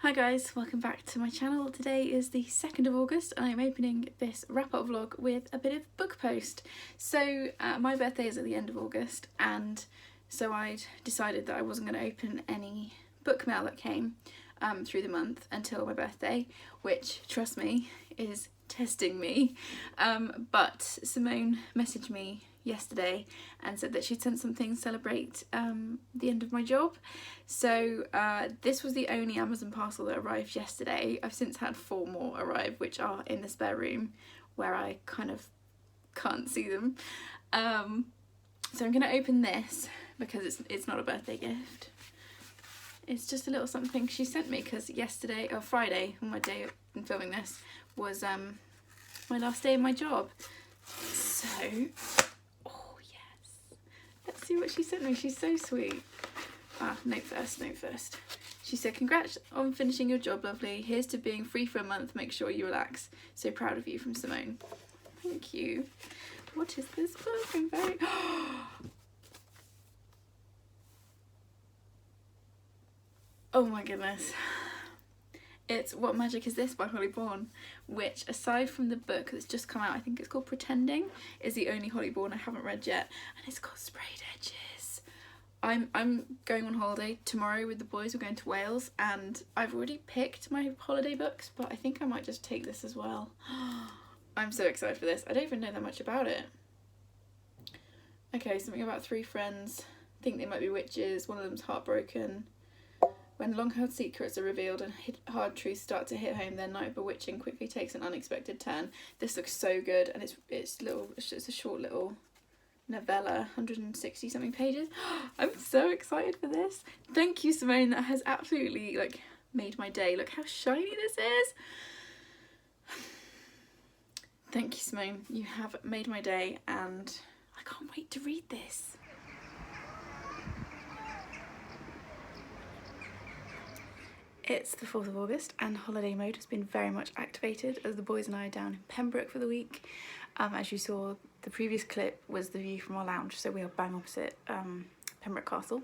Hi guys, welcome back to my channel. Today is the 2nd of August and I'm opening this wrap-up vlog with a bit of book post. So my birthday is at the end of August, and so I'd decided that I wasn't going to open any book mail that came through the month until my birthday, which, trust me, is testing me. But Simone messaged me yesterday and said that she'd sent something to celebrate the end of my job. So this was the only Amazon parcel that arrived yesterday. I've since had 4 more arrive, which are in the spare room where I kind of can't see them. So I'm going to open this because it's not a birthday gift. It's just a little something she sent me because yesterday, or Friday, on my day of filming this, was my last day in my job. So, oh yes, let's see what she sent me. She's so sweet. Note first. She said, "Congrats on finishing your job, lovely. Here's to being free for a month. Make sure you relax. So proud of you, from Simone." Thank you. What is this book? I'm very... Oh my goodness. It's What Magic Is This by Holly Bourne, which, aside from the book that's just come out, I think it's called Pretending, is the only Holly Bourne I haven't read yet, and it's got sprayed edges. I'm going on holiday tomorrow with the boys. We're going to Wales, and I've already picked my holiday books, but I think I might just take this as well. I'm so excited for this. I don't even know that much about it. Okay, something about 3 friends think they might be witches. One of them's heartbroken. When long-held secrets are revealed and hard truths start to hit home, their night of bewitching quickly takes an unexpected turn. This looks so good, and it's a short little novella, 160 something pages. I'm so excited for this. Thank you, Simone. That has absolutely made my day. Look how shiny this is. Thank you, Simone. You have made my day, and I can't wait to read this. It's the 4th of August and holiday mode has been very much activated as the boys and I are down in Pembroke for the week. As you saw, the previous clip was the view from our lounge, so we are bang opposite Pembroke Castle.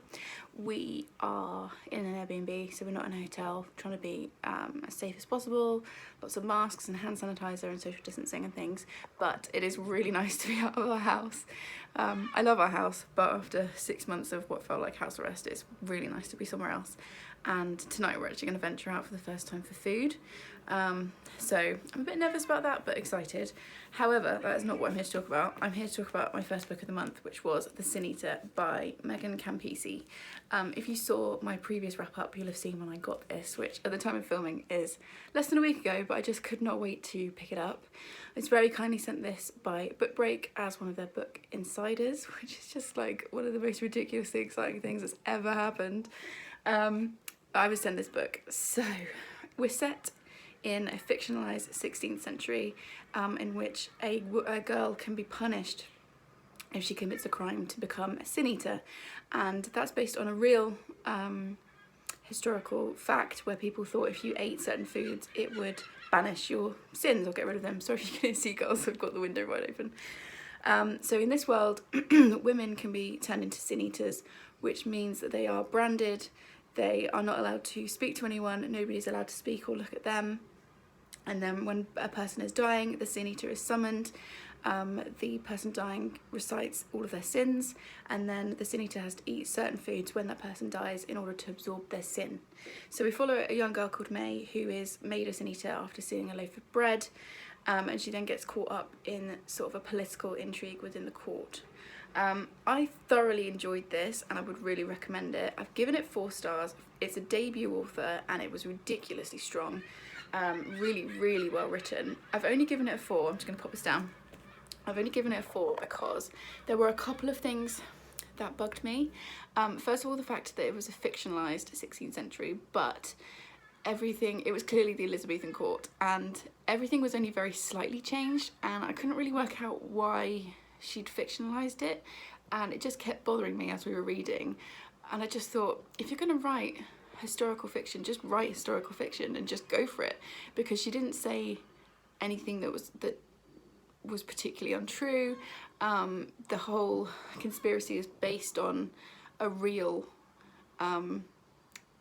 We are in an Airbnb, so we're not in a hotel, trying to be as safe as possible, lots of masks and hand sanitizer and social distancing and things, but it is really nice to be out of our house. I love our house, but after 6 months of what felt like house arrest, it's really nice to be somewhere else. And tonight we're actually going to venture out for the first time for food. So I'm a bit nervous about that, but excited. However, that is not what I'm here to talk about. I'm here to talk about my first book of the month, which was The Sin Eater by Ngan Campisi. If you saw my previous wrap up, you'll have seen when I got this, which at the time of filming is less than a week ago, but I just could not wait to pick it up. I was very kindly sent this by Book Break as one of their book insiders, which is just like one of the most ridiculously exciting things that's ever happened. I was sent this book. So we're set in a fictionalised 16th century in which a girl can be punished if she commits a crime to become a sin eater, and that's based on a real historical fact where people thought if you ate certain foods it would banish your sins or get rid of them. Sorry if you can hear seagulls, I've got the window wide open. So in this world, women can be turned into sin eaters, which means that they are branded. They are not allowed to speak to anyone, nobody's allowed to speak or look at them. And then when a person is dying, the sin eater is summoned. The person dying recites all of their sins, and then the sin eater has to eat certain foods when that person dies in order to absorb their sin. So we follow a young girl called May who is made a sin eater after seeing a loaf of bread, and she then gets caught up in sort of a political intrigue within the court. I thoroughly enjoyed this and I would really recommend it. I've given it 4 stars. It's a debut author and it was ridiculously strong. Really well written. I've only given it a 4. I'm just going to pop this down. I've only given it a 4 because there were a couple of things that bugged me. First of all, the fact that it was a fictionalised 16th century, but it was clearly the Elizabethan court, and everything was only very slightly changed, and I couldn't really work out why she'd fictionalised it, and it just kept bothering me as we were reading. And I just thought, if you're going to write historical fiction, just write historical fiction and just go for it, because she didn't say anything that was particularly untrue. The whole conspiracy is based on a real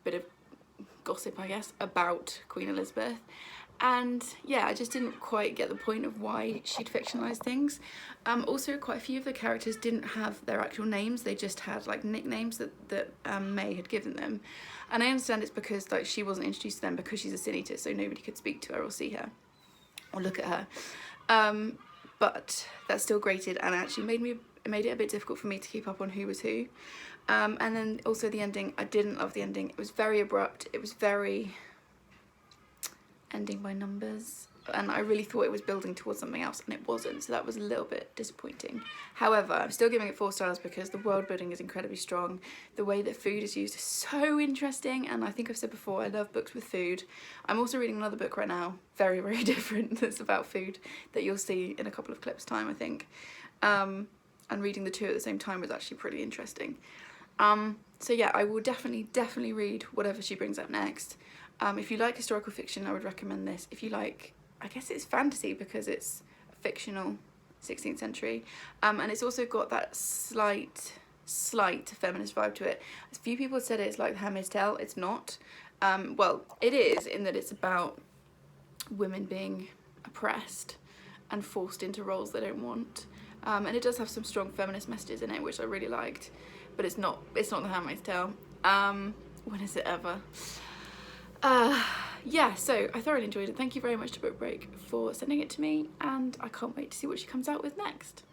bit of gossip, I guess, about Queen Elizabeth. And yeah, I just didn't quite get the point of why she'd fictionalised things. Also, quite a few of the characters didn't have their actual names, they just had like nicknames that May had given them. And I understand it's because like she wasn't introduced to them because she's a Sin Eater, so nobody could speak to her or see her or look at her. But that still grated, and actually made it a bit difficult for me to keep up on who was who. And then also the ending, I didn't love the ending. It was very abrupt, it was very ending by numbers, and I really thought it was building towards something else, and it wasn't, so that was a little bit disappointing. However, I'm still giving it 4 stars because the world building is incredibly strong. The way that food is used is so interesting, and I think I've said before, I love books with food. I'm also reading another book right now, very, very different, that's about food, that you'll see in a couple of clips time, I think. And reading the two at the same time was actually pretty interesting. So yeah, I will definitely read whatever she brings up next. If you like historical fiction, I would recommend this. If you like, I guess it's fantasy because it's fictional 16th century, and it's also got that slight feminist vibe to it. A few people said it's like The Handmaid's Tale. It's not. Well, it is, in that it's about women being oppressed and forced into roles they don't want. And it does have some strong feminist messages in it, which I really liked. But it's not The Handmaid's Tale. When is it ever? Yeah, so I thoroughly enjoyed it. Thank you very much to Book Break for sending it to me, and I can't wait to see what she comes out with next.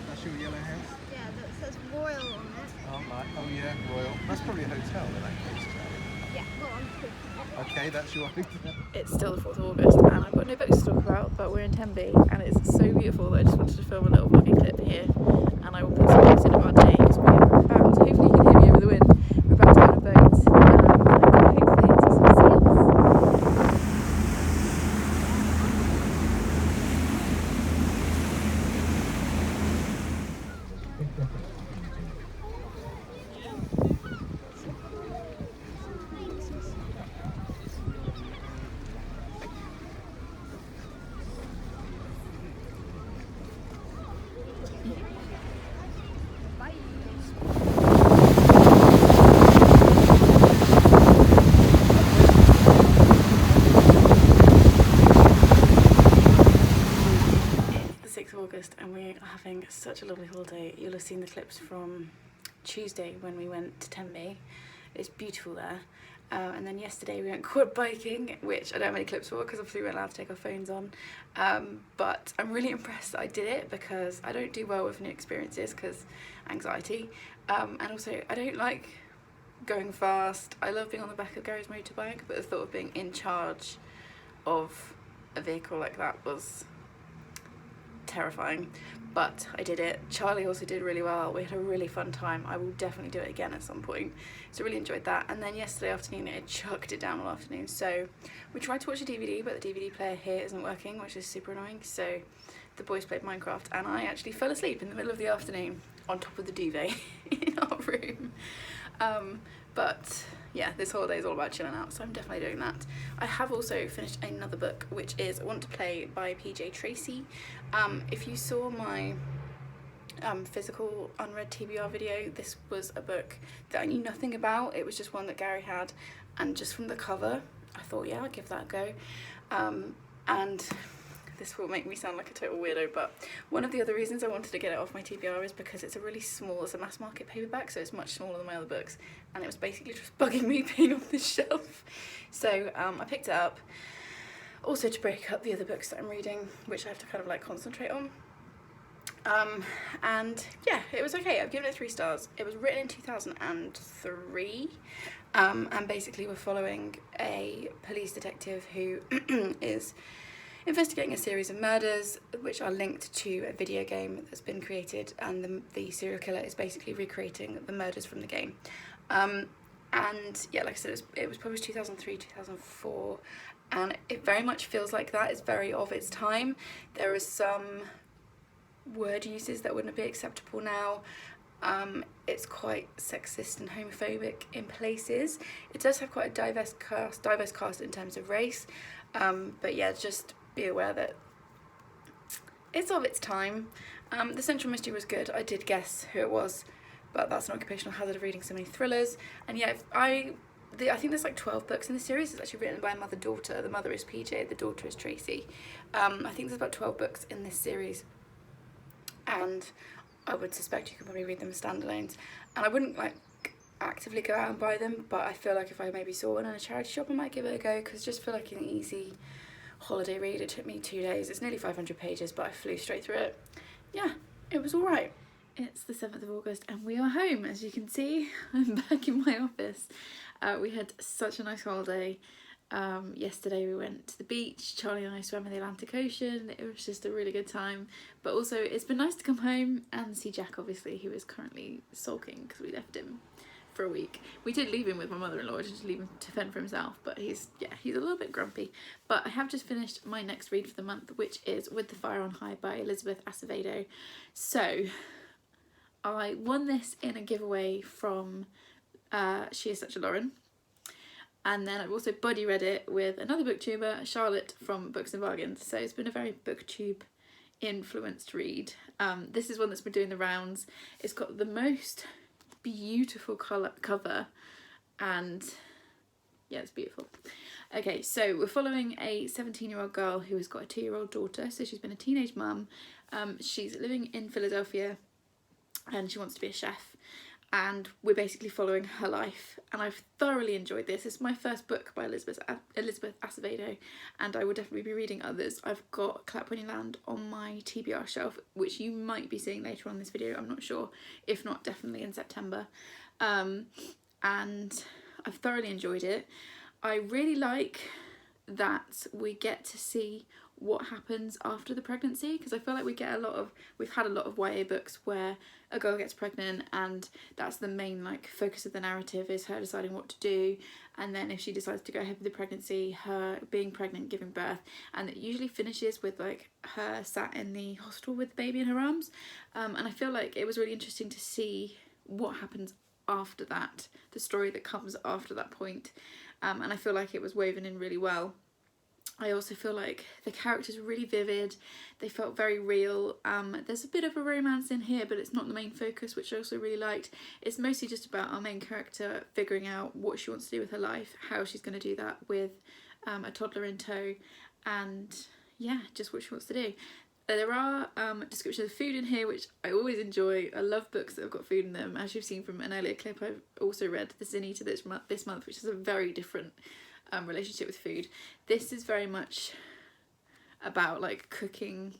That's your yellow house? Yeah, that says Royal on it. Oh, right. Oh yeah, Royal. That's probably a hotel in that case. Yeah, go on. Okay, that's your hotel. It's still the 4th of August, and I've got no books to talk about, but we're in Tenby, and it's so beautiful that I just wanted to film a little vlogging clip here, and I will put some clips in of our day, because we're about, hopefully you can hear me over the wind, we're about to go on a boat, hopefully into some seals. And we are having such a lovely holiday. You'll have seen the clips from Tuesday when we went to Tenby. It's beautiful there. And then yesterday we went quad biking, which I don't have any clips for because obviously we weren't allowed to take our phones on. But I'm really impressed that I did it because I don't do well with new experiences because anxiety. And also I don't like going fast. I love being on the back of Gary's motorbike, but the thought of being in charge of a vehicle like that was terrifying, but I did it. Charlie also did really well. We had a really fun time. I will definitely do it again at some point. So really enjoyed that. And then yesterday afternoon it chucked it down all afternoon, so we tried to watch a DVD, but the DVD player here isn't working, which is super annoying. So the boys played Minecraft and I actually fell asleep in the middle of the afternoon on top of the duvet in our room. But yeah, this holiday is all about chilling out, so I'm definitely doing that. I have also finished another book, which is Want to Play by P.J.Tracey. If you saw my physical unread TBR video, this was a book that I knew nothing about. It was just one that Gary had, and just from the cover I thought, yeah, I'll give that a go. And this will make me sound like a total weirdo, but one of the other reasons I wanted to get it off my TBR is because it's a really small, it's a mass market paperback, so it's much smaller than my other books, and it was basically just bugging me being on this shelf. So I picked it up, also to break up the other books that I'm reading, which I have to kind of like concentrate on. And yeah, it was okay. I've given it 3 stars. It was written in 2003, and basically we're following a police detective who is investigating a series of murders which are linked to a video game that's been created, and the serial killer is basically recreating the murders from the game. And yeah, like I said, it was published 2003, 2004, and it very much feels like that. It's very of its time. There is some word uses that wouldn't be acceptable now. It's quite sexist and homophobic in places. It does have quite a diverse cast in terms of race, but yeah, just be aware that it's of its time. The central mystery was good. I did guess who it was, but that's an occupational hazard of reading so many thrillers. And yeah, I I think there's like 12 books in the series. It's actually written by a mother-daughter. The mother is PJ, the daughter is Tracey. I think there's about 12 books in this series, and I would suspect you can probably read them as standalones. And I wouldn't like actively go out and buy them, but I feel like if I maybe saw one in a charity shop, I might give it a go, because I just feel like an easy holiday read. It took me 2 days. It's nearly 500 pages, but I flew straight through it. Yeah, it was all right. It's the 7th of August and we are home. As you can see, I'm back in my office. We had such a nice holiday. Yesterday we went to the beach. Charlie and I swam in the Atlantic Ocean. It was just a really good time. But also it's been nice to come home and see Jack, obviously, who is currently sulking because we left him for a week. We did leave him with my mother-in-law, just leave him to fend for himself, but he's a little bit grumpy. But I have just finished my next read for the month, which is With the Fire on High by Elizabeth Acevedo. So I won this in a giveaway from She Is Such a Lauren, and then I've also buddy read it with another booktuber, Charlotte from Books and Bargains, so it's been a very booktube influenced read. This is one that's been doing the rounds. It's got the most beautiful cover, and yeah, it's beautiful. Okay, so we're following a 17-year-old girl who has got a 2-year-old daughter, so she's been a teenage mum. She's living in Philadelphia and she wants to be a chef, and we're basically following her life, and I've thoroughly enjoyed this. It's my first book by Elizabeth Acevedo, and I will definitely be reading others. I've got Clap When You Land on my TBR shelf, which you might be seeing later on in this video, I'm not sure. If not, definitely in September. And I've thoroughly enjoyed it. I really like that we get to see what happens after the pregnancy, because I feel like we've had a lot of YA books where a girl gets pregnant and that's the main like focus of the narrative, is her deciding what to do, and then if she decides to go ahead with the pregnancy, her being pregnant, giving birth, and it usually finishes with like her sat in the hospital with the baby in her arms. And I feel like it was really interesting to see what happens after that, the story that comes after that point, and I feel like it was woven in really well. I also feel like the characters were really vivid, they felt very real. There's a bit of a romance in here, but it's not the main focus, which I also really liked. It's mostly just about our main character figuring out what she wants to do with her life, how she's going to do that with a toddler in tow, and yeah, just what she wants to do. There are descriptions of food in here, which I always enjoy. I love books that have got food in them. As you've seen from an earlier clip, I've also read This is Anita this month, which is a very different relationship with food. This is very much about like cooking,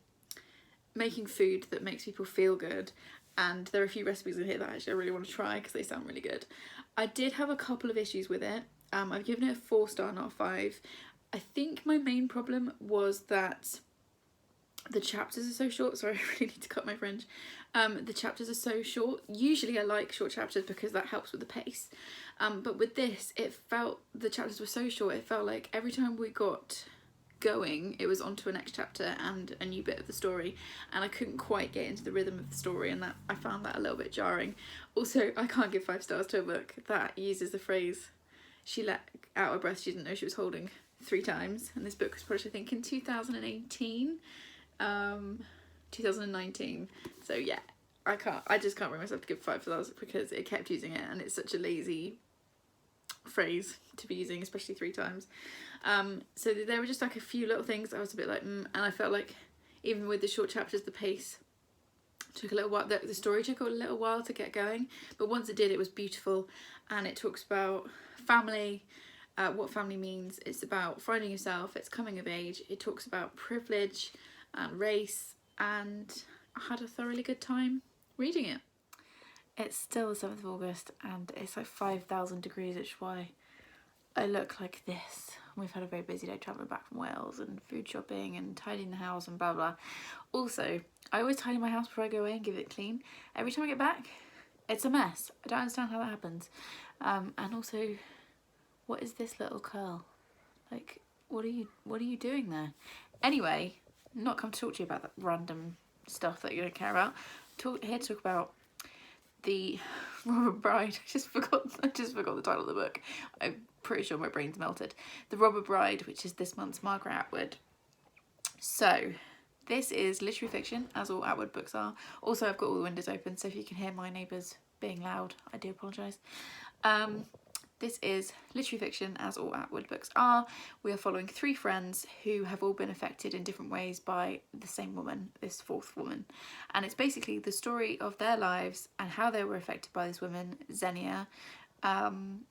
making food that makes people feel good, and there are a few recipes in here that actually I really want to try because they sound really good. I did have a couple of issues with it. I've given it a 4-star, not 5. I think my main problem was that the chapters are so short. Sorry, I really need to cut my French. The chapters are so short. Usually I like short chapters because that helps with the pace. But with this, the chapters were so short, it felt like every time we got going, it was onto a next chapter and a new bit of the story, and I couldn't quite get into the rhythm of the story, and that I found that a little bit jarring. Also, I can't give 5 stars to a book that uses the phrase "she let out a breath she didn't know she was holding" 3 times, and this book was published I think in 2018. 2019, so yeah, I just can't bring myself to give 5 stars because it kept using it, and it's such a lazy phrase to be using, especially 3 times. So there were just like a few little things I was a bit like and I felt like even with the short chapters, the pace took a little while, the story took a little while to get going, but once it did, it was beautiful, and it talks about family, what family means. It's about finding yourself, it's coming of age, it talks about privilege and race, and I had a thoroughly good time reading it. It's still the 7th of August and it's like 5,000 degrees, which is why I look like this. We've had a very busy day travelling back from Wales and food shopping and tidying the house and blah blah. Also, I always tidy my house before I go away and give it clean. Every time I get back, it's a mess. I don't understand how that happens. And also, what is this little curl? Like, what are you doing there? Anyway, I'm not come to talk to you about that random stuff that you don't care about. Here to talk about the Robber Bride. I just forgot the title of the book. I'm pretty sure my brain's melted. The Robber Bride, which is this month's Margaret Atwood. So this is literary fiction, as all Atwood books are. Also, I've got all the windows open, so if you can hear my neighbours being loud, I do apologise. this is literary fiction, as all Atwood books are. We are following 3 friends who have all been affected in different ways by the same woman, this 4th woman. And it's basically the story of their lives and how they were affected by this woman, Xenia. And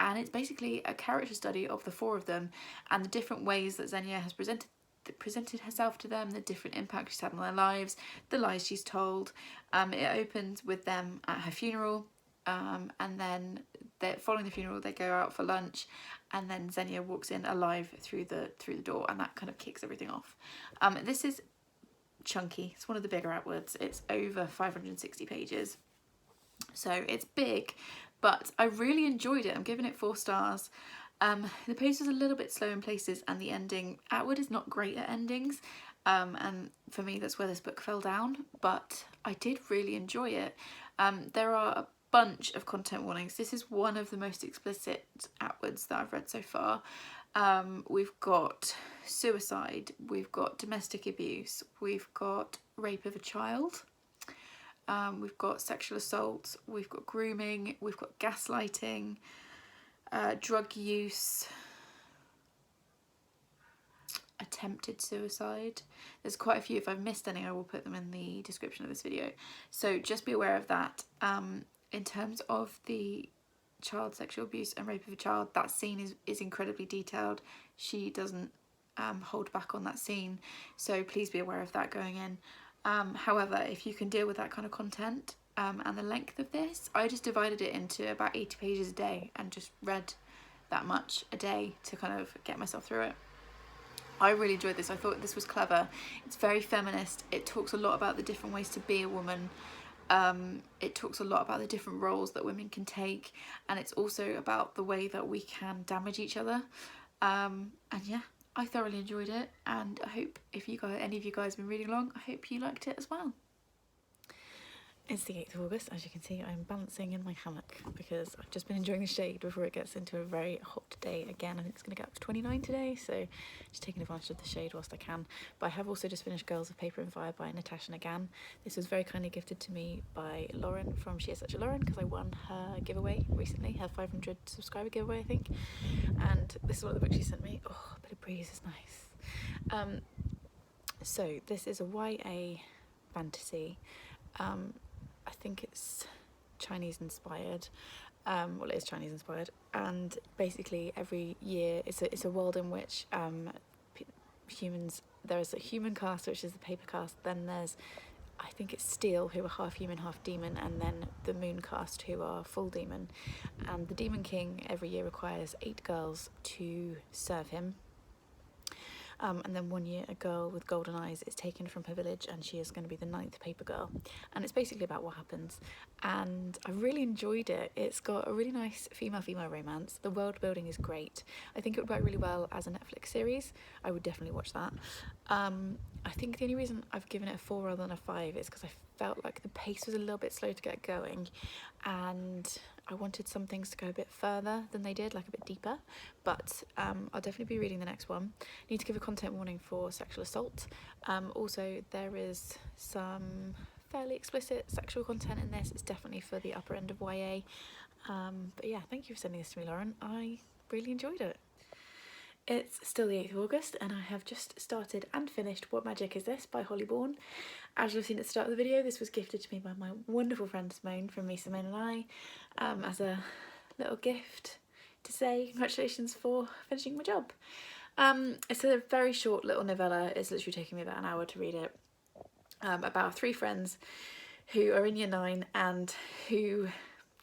it's basically a character study of the 4 of them and the different ways that Xenia has presented herself to them, the different impacts she's had on their lives, the lies she's told. It opens with them at her funeral, and then following the funeral they go out for lunch, and then Xenia walks in alive through the door, and that kind of kicks everything off. This is chunky. It's one of the bigger Atwoods. It's over 560 pages, so it's big, but I really enjoyed it. I'm giving it 4 stars. The pace was a little bit slow in places, and the ending, Atwood is not great at endings, and for me that's where this book fell down, but I did really enjoy it. There are a bunch of content warnings. This is one of the most explicit Atwoods that I've read so far. We've got suicide, we've got domestic abuse, we've got rape of a child, we've got sexual assault, we've got grooming, we've got gaslighting, drug use, attempted suicide. There's quite a few. If I've missed any, I will put them in the description of this video, so just be aware of that. In terms of the child sexual abuse and rape of a child, that scene is incredibly detailed. She doesn't hold back on that scene, so please be aware of that going in. However, if you can deal with that kind of content and the length of this, I just divided it into about 80 pages a day and just read that much a day to kind of get myself through it. I really enjoyed this. I thought this was clever. It's very feminist. It talks a lot about the different ways to be a woman. It talks a lot about the different roles that women can take, and it's also about the way that we can damage each other. And yeah, I thoroughly enjoyed it, and I hope if any of you guys have been reading along, I hope you liked it as well. It's the 8th of August. As you can see, I'm balancing in my hammock because I've just been enjoying the shade before it gets into a very hot day again. I think it's going to get up to 29 today, so just taking advantage of the shade whilst I can. But I have also just finished Girls of Paper and Fire by Natasha and Ngan. This was very kindly gifted to me by Lauren from She Is Such a Lauren, because I won her giveaway recently, her 500 subscriber giveaway, I think. And this is one of the books she sent me. Oh, a bit of breeze is nice. So this is a YA fantasy. I think it's Chinese inspired. Well, it is Chinese inspired, and basically every year it's a world in which humans, there is a human caste, which is the paper caste, then there's, I think it's Steel, who are half human half demon, and then the moon caste, who are full demon. And the demon king every year requires 8 girls to serve him. And then one year a girl with golden eyes is taken from her village, and she is going to be the 9th paper girl, and it's basically about what happens. And I really enjoyed it. It's got a really nice female romance. The world building is great. I think it would work really well as a Netflix series. I would definitely watch that. I think the only reason I've given it a 4 rather than a 5 is because I felt like the pace was a little bit slow to get going, and I wanted some things to go a bit further than they did, like a bit deeper. But I'll definitely be reading the next one. Need to give a content warning for sexual assault. Also, there is some fairly explicit sexual content in this. It's definitely for the upper end of YA. But yeah, thank you for sending this to me, Lauren. I really enjoyed it. It's still the 8th of August, and I have just started and finished What Magic Is This by Holly Bourne. As you've seen at the start of the video, this was gifted to me by my wonderful friend Simone from Me, Simone and I, as a little gift to say congratulations for finishing my job. It's a very short little novella. It's literally taking me about an hour to read it, about 3 friends who are in year 9 and who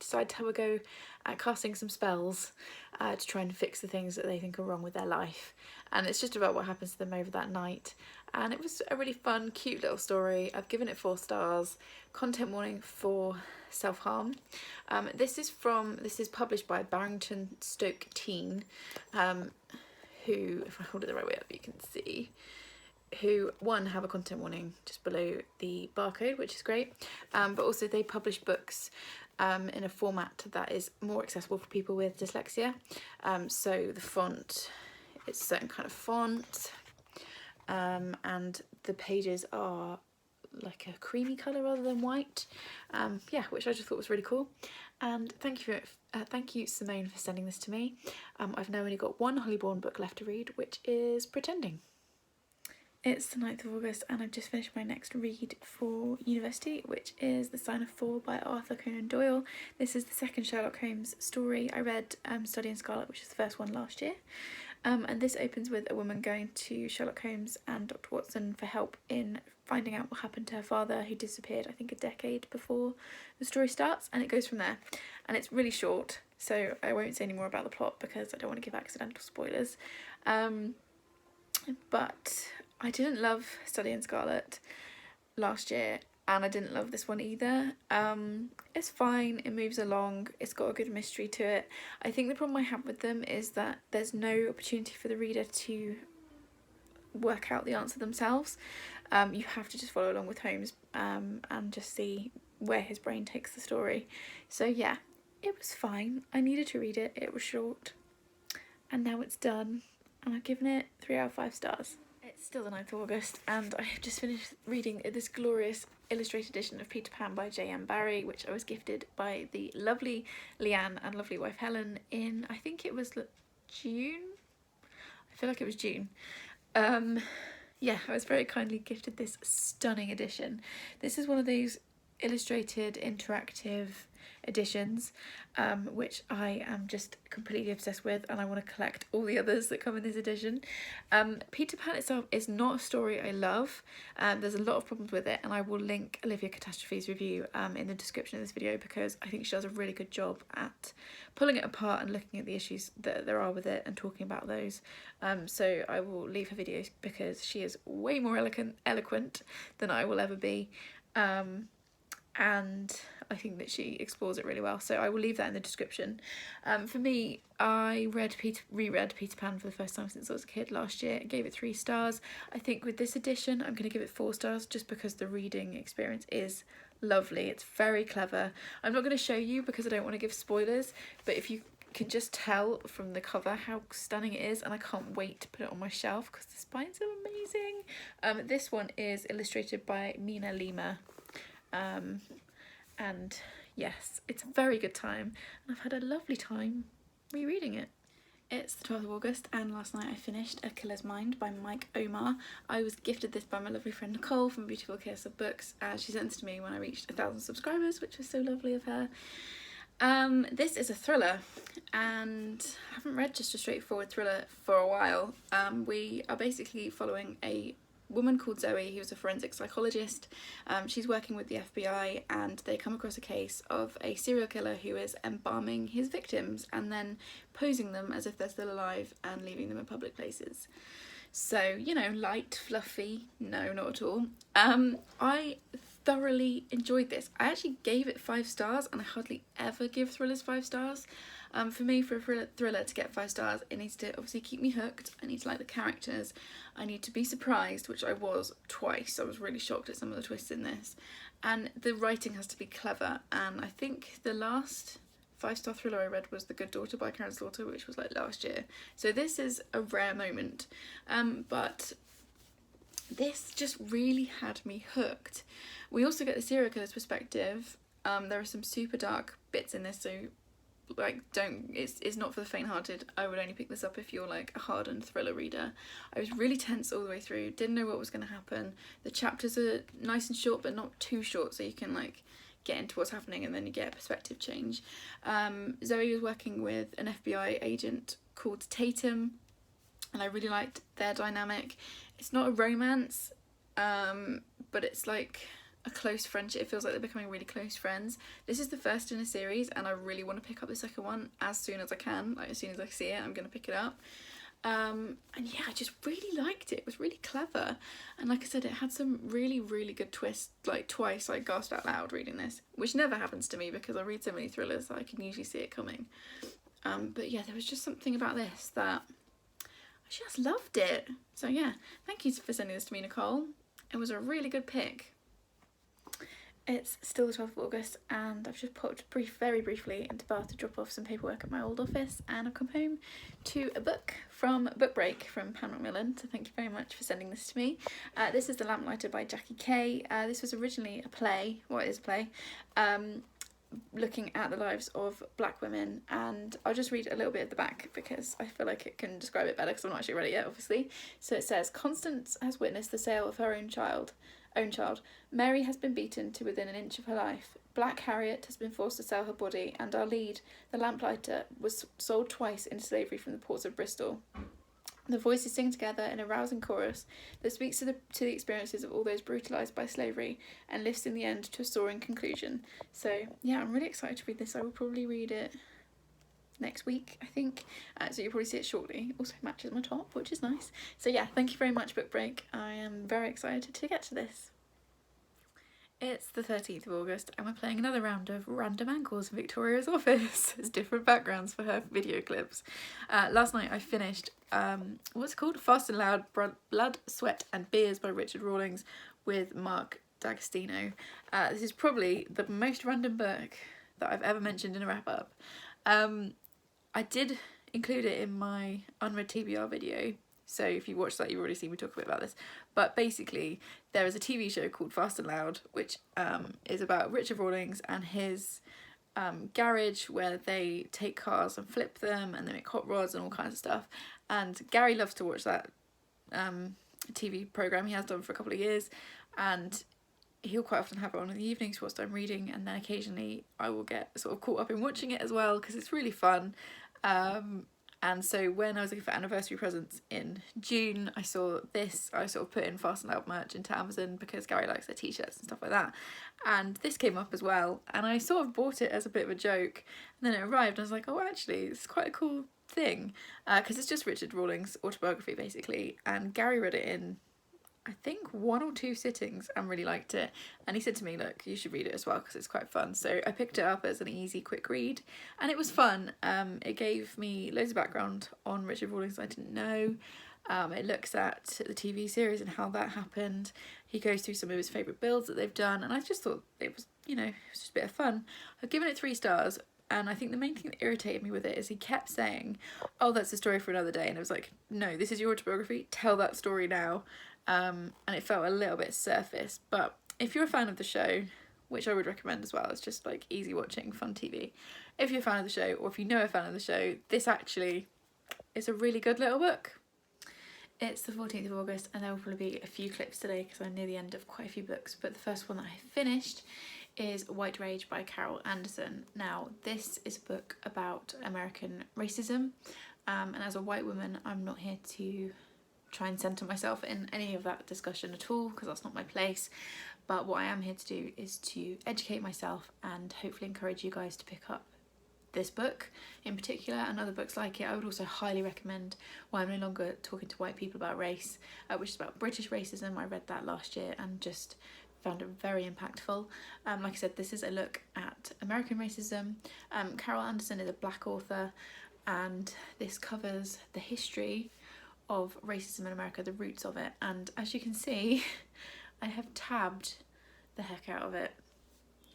decide to have a go at casting some spells to try and fix the things that they think are wrong with their life. And it's just about what happens to them over that night. And it was a really fun, cute little story. I've given it 4 stars. Content warning for self-harm. This is published by Barrington Stoke Teen, who, if I hold it the right way up, you can see, who have a content warning just below the barcode, which is great, but also they publish books in a format that is more accessible for people with dyslexia. So the font, it's a certain kind of font, and the pages are like a creamy colour rather than white, yeah, which I just thought was really cool. And thank you Simone for sending this to me. I've now only got one Bourne book left to read, which is Pretending. It's the 9th of August and I've just finished my next read for university, which is The Sign of Fall by Arthur Conan Doyle. This is the second Sherlock Holmes story. I read Study in Scarlet, which is the first one last year. And this opens with a woman going to Sherlock Holmes and Dr. Watson for help in finding out what happened to her father, who disappeared, I think, a decade before the story starts, and it goes from there. And it's really short, so I won't say any more about the plot because I don't want to give accidental spoilers. But I didn't love Study in Scarlet last year, and I didn't love this one either. It's fine, it moves along, it's got a good mystery to it. I think the problem I have with them is that there's no opportunity for the reader to work out the answer themselves. You have to just follow along with Holmes and just see where his brain takes the story. So yeah, it was fine. I needed to read it, it was short, and now it's done, and I've given it 3 out of 5 stars. It's still the 9th of August and I have just finished reading this glorious illustrated edition of Peter Pan by J.M. Barrie, which I was gifted by the lovely Lehane and lovely wife Helen in, I think it was June? I feel like it was June. Yeah, I was very kindly gifted this stunning edition. This is one of those illustrated interactive editions which I am just completely obsessed with, and I want to collect all the others that come in this edition. Peter Pan itself is not a story I love. There's a lot of problems with it, and I will link Olivia Catastrophe's review in the description of this video because I think she does a really good job at pulling it apart and looking at the issues that there are with it and talking about those. So I will leave her videos because she is way more eloquent than I will ever be. And I think that she explores it really well, so I will leave that in the description. For me, I reread Peter Pan for the first time since I was a kid last year. I gave it 3 stars. I think with this edition I'm going to give it 4 stars just because the reading experience is lovely. It's very clever. I'm not going to show you because I don't want to give spoilers, but if you can just tell from the cover how stunning it is, and I can't wait to put it on my shelf because the spines are amazing. This one is illustrated by Mina Lima. And yes, it's a very good time, and I've had a lovely time rereading it. It's the 12th of August and last night I finished A Killer's Mind by Mike Omer. I was gifted this by my lovely friend Nicole from Beautiful Chaos of Books. She sent this to me when I reached 1,000 subscribers, which was so lovely of her. This is a thriller, and I haven't read just a straightforward thriller for a while. We are basically following a woman called Zoe who's a forensic psychologist. She's working with the FBI and they come across a case of a serial killer who is embalming his victims and then posing them as if they're still alive and leaving them in public places. So, you know, light, fluffy, no, not at all. I thoroughly enjoyed this. I actually gave it 5 stars, and I hardly ever give thrillers 5 stars. For me, for a thriller to get 5 stars, it needs to obviously keep me hooked. I need to like the characters. I need to be surprised, which I was twice. I was really shocked at some of the twists in this. And the writing has to be clever. And I think the last 5-star thriller I read was The Good Daughter by Karen Slaughter, which was like last year. So this is a rare moment. But this just really had me hooked. We also get the serial killer's perspective. There are some super dark bits in this, so like it's not for the faint-hearted. I would only pick this up if you're like a hardened thriller reader. I was really tense all the way through, didn't know what was going to happen. The chapters are nice and short but not too short, so you can like get into what's happening and then you get a perspective change. Zoe was working with an FBI agent called Tatum, and I really liked their dynamic. It's not a romance, but it's like a close friendship. It feels like they're becoming really close friends. This is the first in a series and I really want to pick up the second one as soon as I can. Like as soon as I see it, I'm going to pick it up. And yeah, I just really liked it. It was really clever, and like I said, it had some really good twists. Like twice I gasped out loud reading this, which never happens to me because I read so many thrillers that I can usually see it coming. But yeah, there was just something about this that I just loved it. So yeah, thank you for sending this to me, Nicole. It was a really good pick. It's still the 12th of August and I've just popped very briefly into Bath to drop off some paperwork at my old office, and I've come home to a book from Book Break from Pan Macmillan, so thank you very much for sending this to me. This is The Lamplighter by Jackie Kay. This was originally a play, well it is a play, looking at the lives of black women, and I'll just read a little bit at the back because I feel like it can describe it better because I'm not actually read it yet, obviously. So it says, Constance has witnessed the sale of her own child. Mary has been beaten to within an inch of her life. Black Harriet has been forced to sell her body, and our lead, the Lamplighter, was sold twice into slavery from the ports of Bristol. The voices sing together in a rousing chorus that speaks to the experiences of all those brutalised by slavery and lifts in the end to a soaring conclusion. So yeah, I'm really excited to read this. I will probably read it next week, I think. So you'll probably see it shortly. Also matches my top, which is nice. So yeah, thank you very much, Book Break. I am very excited to get to this. It's the 13th of August and we're playing another round of random angles in Victoria's office. There's different backgrounds for her video clips. Last night I finished, what's it called? Fast and Loud, Blood, Sweat and Beers by Richard Rawlings with Mark D'Agostino. This is probably the most random book that I've ever mentioned in a wrap-up. I did include it in my unread TBR video. So if you watched that, you've already seen me talk a bit about this. But basically, there is a TV show called Fast and Loud, which is about Richard Rawlings and his garage where they take cars and flip them and they make hot rods and all kinds of stuff. And Gary loves to watch that TV programme. He has done for a couple of years. And he'll quite often have it on in the evenings whilst I'm reading. And then occasionally I will get sort of caught up in watching it as well because it's really fun. And so when I was looking for anniversary presents in June, I saw this. I sort of put in Fast and Loud merch into Amazon because Gary likes their t-shirts and stuff like that. And this came up as well. And I sort of bought it as a bit of a joke. And then it arrived and I was like, oh, actually, it's quite a cool thing. Because it's just Richard Rawlings' autobiography, basically. And Gary read it in, I think, 1 or 2 sittings and really liked it. And he said to me, look, you should read it as well because it's quite fun. So I picked it up as an easy, quick read and it was fun. It gave me loads of background on Richard Rawlings I didn't know. It looks at the TV series and how that happened. He goes through some of his favourite builds that they've done and I just thought it was, you know, it was just a bit of fun. I've given it 3 stars. And I think the main thing that irritated me with it is he kept saying, oh, that's a story for another day. And I was like, no, this is your autobiography. Tell that story now. And it felt a little bit surface, but if you're a fan of the show, which I would recommend as well, it's just like easy watching, fun TV. If you're a fan of the show, or if you know a fan of the show, this actually is a really good little book. It's the 14th of August and there will probably be a few clips today because I'm near the end of quite a few books, but the first one that I finished is White Rage by Carol Anderson. Now this is a book about American racism, and as a white woman I'm not here to try and centre myself in any of that discussion at all because that's not my place, but what I am here to do is to educate myself and hopefully encourage you guys to pick up this book in particular and other books like it. I would also highly recommend Why I'm No Longer Talking to White People About Race, which is about British racism. I read that last year and just found it very impactful. Like I said, this is a look at American racism. Carol Anderson is a black author and this covers the history of racism in America, the roots of it, and as you can see I have tabbed the heck out of it.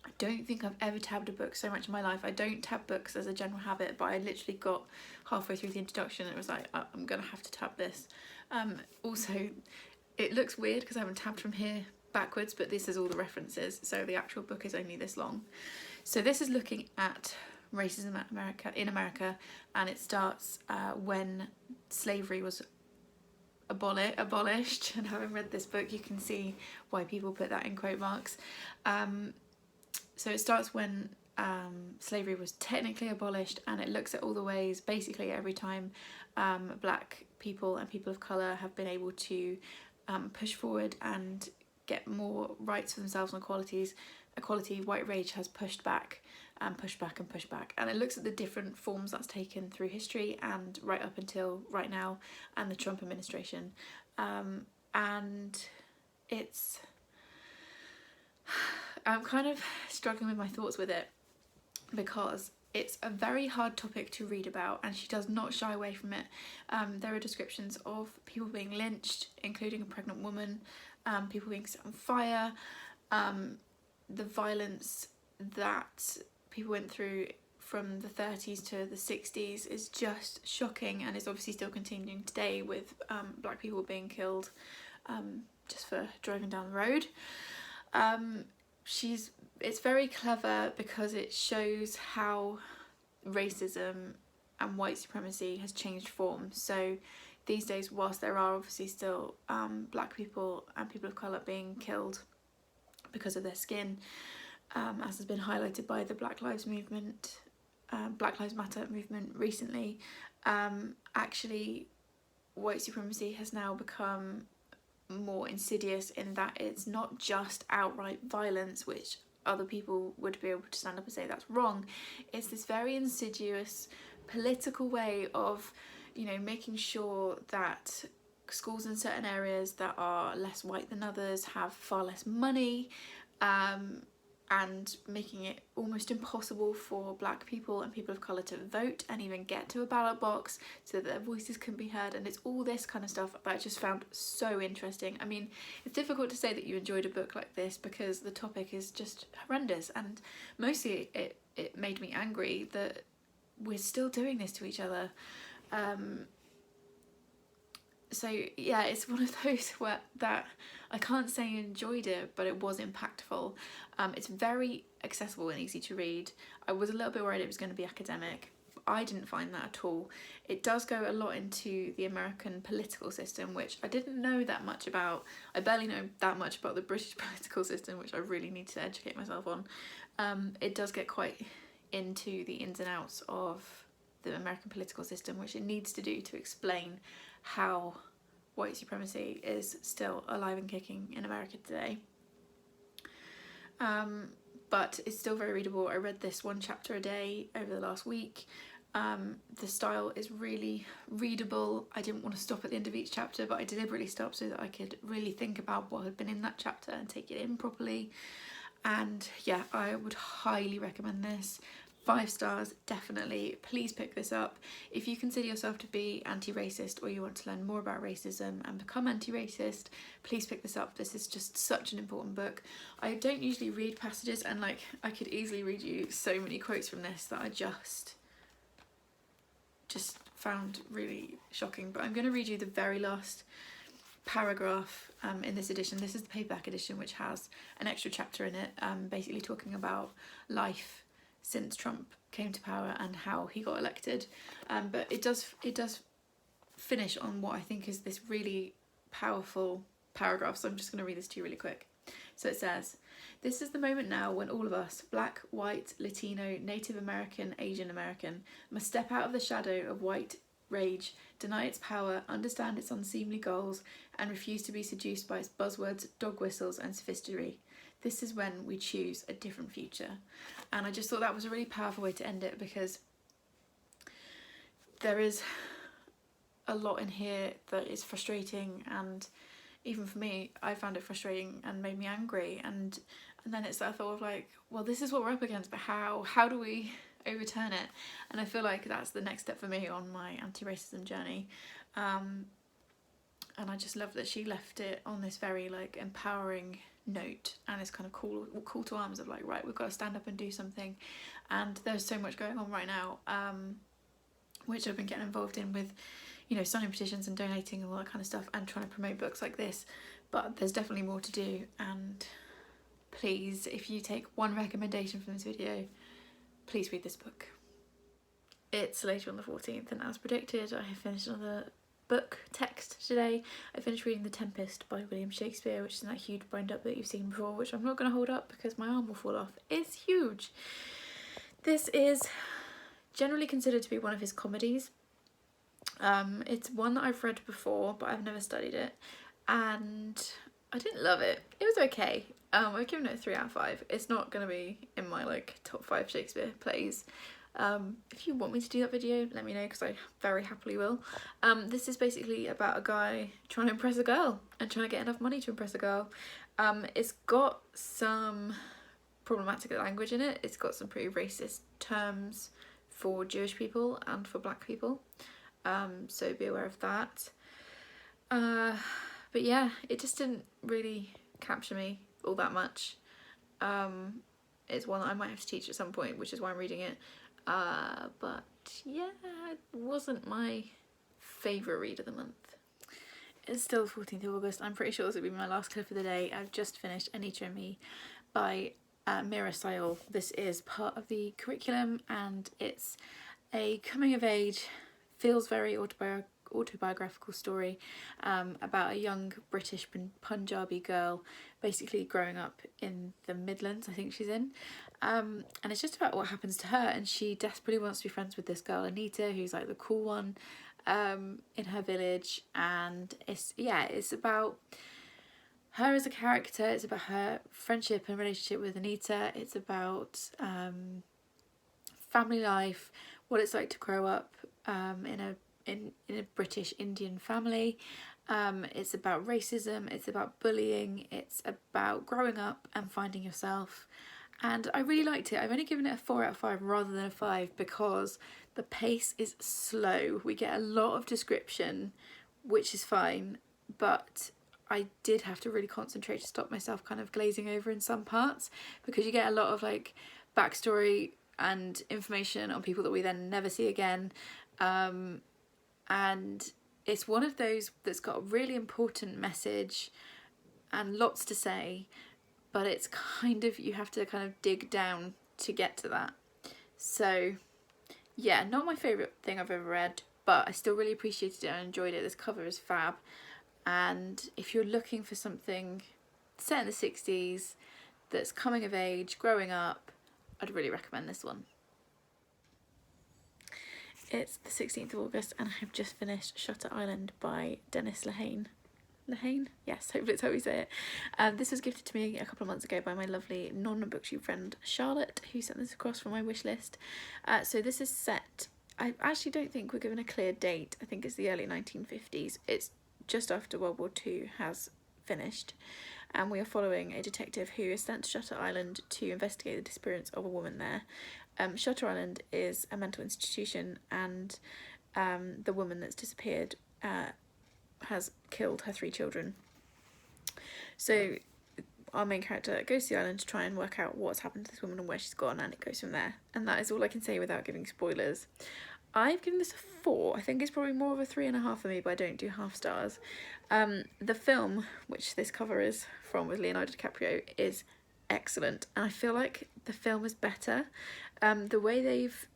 I don't think I've ever tabbed a book so much in my life. I don't tab books as a general habit, but I literally got halfway through the introduction and it was like, I'm gonna have to tab this. Also it looks weird because I haven't tabbed from here backwards, but this is all the references, so the actual book is only this long. So this is looking at racism in America and it starts when slavery was abolished, and having read this book you can see why people put that in quote marks. So it starts when slavery was technically abolished and it looks at all the ways, basically every time black people and people of colour have been able to push forward and get more rights for themselves and equality, white rage has pushed back and pushed back and pushed back, and it looks at the different forms that's taken through history and right up until right now and the Trump administration. And it's, I'm kind of struggling with my thoughts with it because it's a very hard topic to read about and she does not shy away from it. There are descriptions of people being lynched, including a pregnant woman, people being set on fire, the violence that people went through from the 30s to the 60s is just shocking and is obviously still continuing today with black people being killed just for driving down the road. it's very clever because it shows how racism and white supremacy has changed form. So these days, whilst there are obviously still black people and people of colour being killed because of their skin, as has been highlighted by the Black Lives Matter movement recently, actually white supremacy has now become more insidious in that it's not just outright violence, which other people would be able to stand up and say that's wrong. It's this very insidious political way of, you know, making sure that schools in certain areas that are less white than others have far less money, and making it almost impossible for black people and people of colour to vote and even get to a ballot box so that their voices can be heard. And it's all this kind of stuff that I just found so interesting. I mean, it's difficult to say that you enjoyed a book like this because the topic is just horrendous, and mostly it made me angry that we're still doing this to each other. So yeah, it's one of those where that I can't say I enjoyed it, but it was impactful. It's very accessible and easy to read. I was a little bit worried it was going to be academic. I didn't find that at all. It does go a lot into the American political system, which I didn't know that much about. I barely know that much about the British political system, which I really need to educate myself on. It does get quite into the ins and outs of the American political system, which it needs to do to explain how white supremacy is still alive and kicking in America today. But it's still very readable. I read this one chapter a day over the last week. The style is really readable. I didn't want to stop at the end of each chapter, but I deliberately stopped so that I could really think about what had been in that chapter and take it in properly. And yeah, I would highly recommend this. 5 stars, definitely. Please pick this up. If you consider yourself to be anti-racist or you want to learn more about racism and become anti-racist, please pick this up. This is just such an important book. I don't usually read passages, and like I could easily read you so many quotes from this that I just found really shocking. But I'm going to read you the very last paragraph in this edition. This is the paperback edition, which has an extra chapter in it, basically talking about life since Trump came to power and how he got elected, but it does finish on what I think is this really powerful paragraph, so I'm just going to read this to you really quick. So it says, "This is the moment now when all of us, black, white, Latino, Native American, Asian American, must step out of the shadow of white rage, deny its power, understand its unseemly goals, and refuse to be seduced by its buzzwords, dog whistles and sophistry. This is when we choose a different future." And I just thought that was a really powerful way to end it, because there is a lot in here that is frustrating, and even for me, I found it frustrating and made me angry. And then it's that thought of like, well, this is what we're up against, but how do we overturn it? And I feel like that's the next step for me on my anti-racism journey. And I just love that she left it on this very like empowering note and this kind of call to arms of like, right, we've got to stand up and do something. And there's so much going on right now, which I've been getting involved in with, you know, signing petitions and donating and all that kind of stuff and trying to promote books like this. But there's definitely more to do, and please, if you take one recommendation from this video, please read this book. It's later on the 14th, and as predicted, I have finished another book text today. I finished reading The Tempest by William Shakespeare, which is in that huge bind up that you've seen before, which I'm not going to hold up because my arm will fall off. It's huge. This is generally considered to be one of his comedies. It's one that I've read before, but I've never studied it, and I didn't love it. It was okay. I've given it a 3 out of 5. It's not going to be in my like top 5 Shakespeare plays. If you want me to do that video, let me know, because I very happily will. This is basically about a guy trying to impress a girl and trying to get enough money to impress a girl. It's got some problematic language in it. It's got some pretty racist terms for Jewish people and for black people, so be aware of that. But yeah, it just didn't really capture me all that much. It's one that I might have to teach at some point, which is why I'm reading it. But yeah, it wasn't my favourite read of the month. It's still the 14th of August. I'm pretty sure this will be my last clip of the day. I've just finished Anita and Me by Meera Syal. This is part of the curriculum, and it's a coming of age, feels very autobiographical story about a young British Punjabi girl basically growing up in the Midlands, I think she's in, and it's just about what happens to her, and she desperately wants to be friends with this girl Anita, who's like the cool one in her village. And it's about her as a character, it's about her friendship and relationship with Anita, it's about family life, what it's like to grow up in a British Indian family. It's about racism, it's about bullying, it's about growing up and finding yourself. And I really liked it. I've only given it a 4 out of 5 rather than a 5 because the pace is slow. We get a lot of description, which is fine, but I did have to really concentrate to stop myself kind of glazing over in some parts, because you get a lot of like backstory and information on people that we then never see again. And it's one of those that's got a really important message and lots to say, but it's kind of, you have to kind of dig down to get to that. So yeah, not my favourite thing I've ever read, but I still really appreciated it and enjoyed it. This cover is fab. And if you're looking for something set in the 60s that's coming of age, growing up, I'd really recommend this one. It's the 16th of August and I have just finished Shutter Island by Dennis Lehane. Lehane? Yes, hopefully it's how we say it. This was gifted to me a couple of months ago by my lovely non-BookTube friend Charlotte, who sent this across from my wish list. So this is set, I actually don't think we're given a clear date. I think it's the early 1950s. It's just after World War II has finished, and we are following a detective who is sent to Shutter Island to investigate the disappearance of a woman there. Shutter Island is a mental institution, and the woman that's disappeared has killed her 3 children. So our main character goes to the island to try and work out what's happened to this woman and where she's gone, and it goes from there. And that is all I can say without giving spoilers. I've given this a 4. I think it's probably more of a 3.5 for me, but I don't do half stars. The film, which this cover is from with Leonardo DiCaprio, is excellent, and I feel like the film is better. The way they've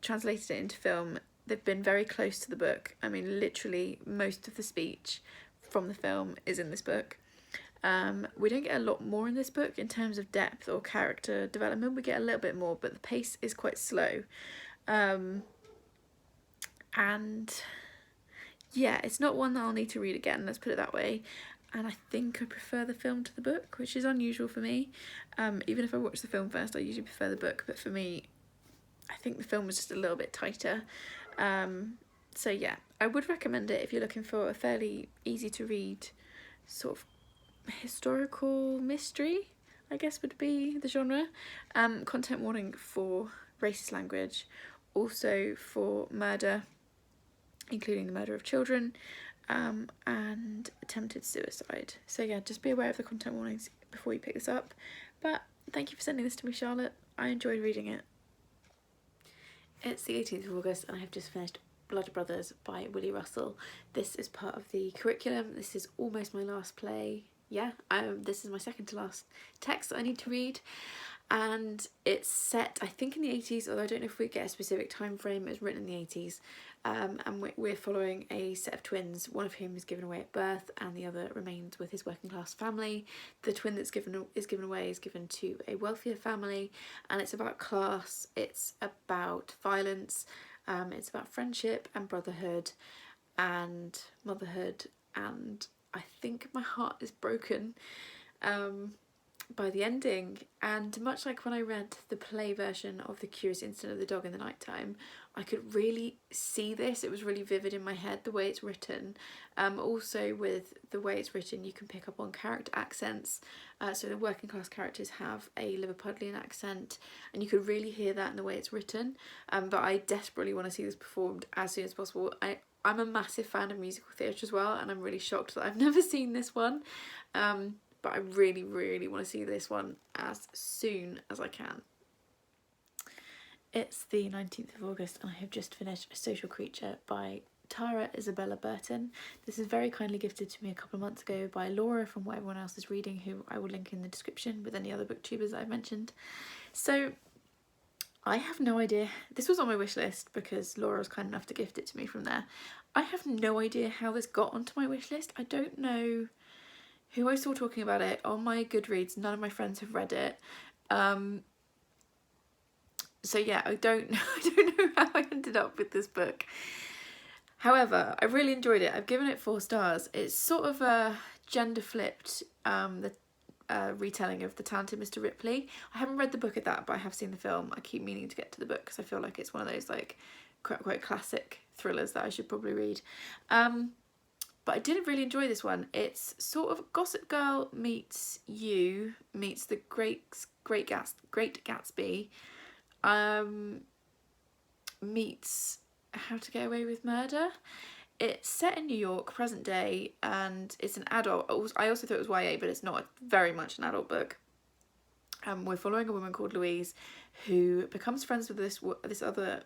translated it into film, they've been very close to the book. I mean, literally most of the speech from the film is in this book. We don't get a lot more in this book in terms of depth or character development. We get a little bit more, but the pace is quite slow. And yeah, it's not one that I'll need to read again, let's put it that way. And I think I prefer the film to the book, which is unusual for me. Even if I watch the film first, I usually prefer the book, but for me, I think the film was just a little bit tighter. So yeah, I would recommend it if you're looking for a fairly easy to read sort of historical mystery, I guess would be the genre. Content warning for racist language, also for murder, including the murder of children, and attempted suicide. So yeah, just be aware of the content warnings before you pick this up. But thank you for sending this to me, Charlotte. I enjoyed reading it. It's the 18th of August and I have just finished Blood Brothers by Willy Russell. This is part of the curriculum. This is almost my last play. Yeah, this is my second to last text that I need to read. And it's set, I think, in the 80s, although I don't know if we get a specific time frame. It was written in the 80s, and we're following a set of twins, one of whom is given away at birth and the other remains with his working class family. The twin that's given away is given to a wealthier family, and it's about class, it's about violence, it's about friendship and brotherhood and motherhood, and I think my heart is broken by the ending. And much like when I read the play version of The Curious Incident of the Dog in the Nighttime, I could really see this. It was really vivid in my head, the way it's written. Also with the way it's written, you can pick up on character accents. So the working class characters have a Liverpudlian accent, and you could really hear that in the way it's written. But I desperately want to see this performed as soon as possible. I'm a massive fan of musical theatre as well, and I'm really shocked that I've never seen this one. But I really, really want to see this one as soon as I can. It's the 19th of August and I have just finished A Social Creature by Tara Isabella Burton. This is very kindly gifted to me a couple of months ago by Laura from What Everyone Else Is Reading, who I will link in the description with any other booktubers I've mentioned. So I have no idea. This was on my wish list because Laura was kind enough to gift it to me from there. I have no idea how this got onto my wish list. I don't know who I saw talking about it on my Goodreads. None of my friends have read it. So yeah, I don't know how I ended up with this book. However, I really enjoyed it. I've given it 4 stars. It's sort of a gender flipped retelling of The Talented Mr. Ripley. I haven't read the book of that, but I have seen the film. I keep meaning to get to the book because I feel like it's one of those like quite classic thrillers that I should probably read. But I did really enjoy this one. It's sort of Gossip Girl meets The Great Gatsby, meets How to Get Away with Murder. It's set in New York, present day, and it's an adult. I also thought it was YA, but it's not very much an adult book. We're following a woman called Louise who becomes friends with this other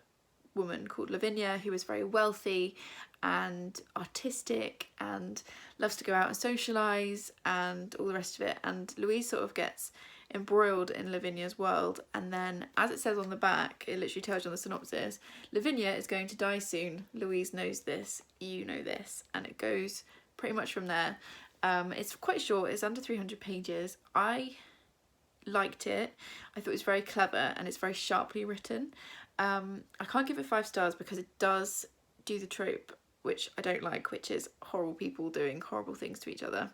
woman called Lavinia, who is very wealthy and artistic and loves to go out and socialise and all the rest of it. And Louise sort of gets embroiled in Lavinia's world, and then, as it says on the back, it literally tells you on the synopsis, Lavinia is going to die soon. Louise knows this, you know this, and it goes pretty much from there. It's quite short, it's under 300 pages. I liked it. I thought it was very clever and it's very sharply written. I can't give it 5 stars because it does do the trope which I don't like, which is horrible people doing horrible things to each other.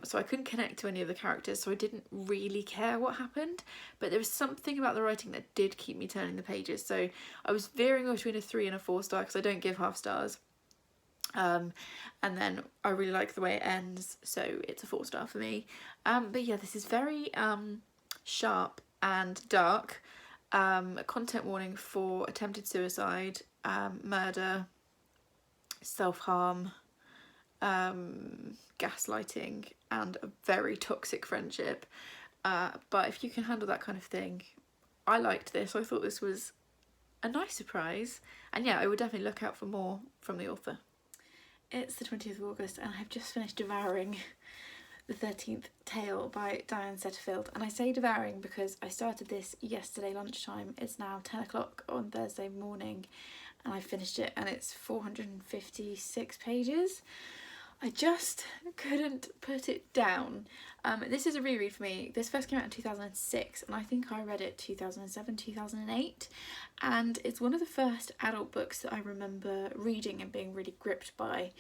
So I couldn't connect to any of the characters, so I didn't really care what happened, but there was something about the writing that did keep me turning the pages. So I was veering between a 3 and a 4 star because I don't give half stars. And then I really like the way it ends, so it's a 4 star for me. But yeah, this is very sharp and dark. Content warning for attempted suicide, murder, self-harm, gaslighting, and a very toxic friendship. But if you can handle that kind of thing, I liked this. I thought this was a nice surprise, and yeah, I would definitely look out for more from the author. It's the 20th of August and I've just finished devouring The 13th Tale by Diane Setterfield, and I say devouring because I started this yesterday lunchtime. It's now 10 o'clock on Thursday morning and I finished it, and it's 456 pages. I just couldn't put it down. This is a reread for me. This first came out in 2006 and I think I read it 2007, 2008, and it's one of the first adult books that I remember reading and being really gripped by,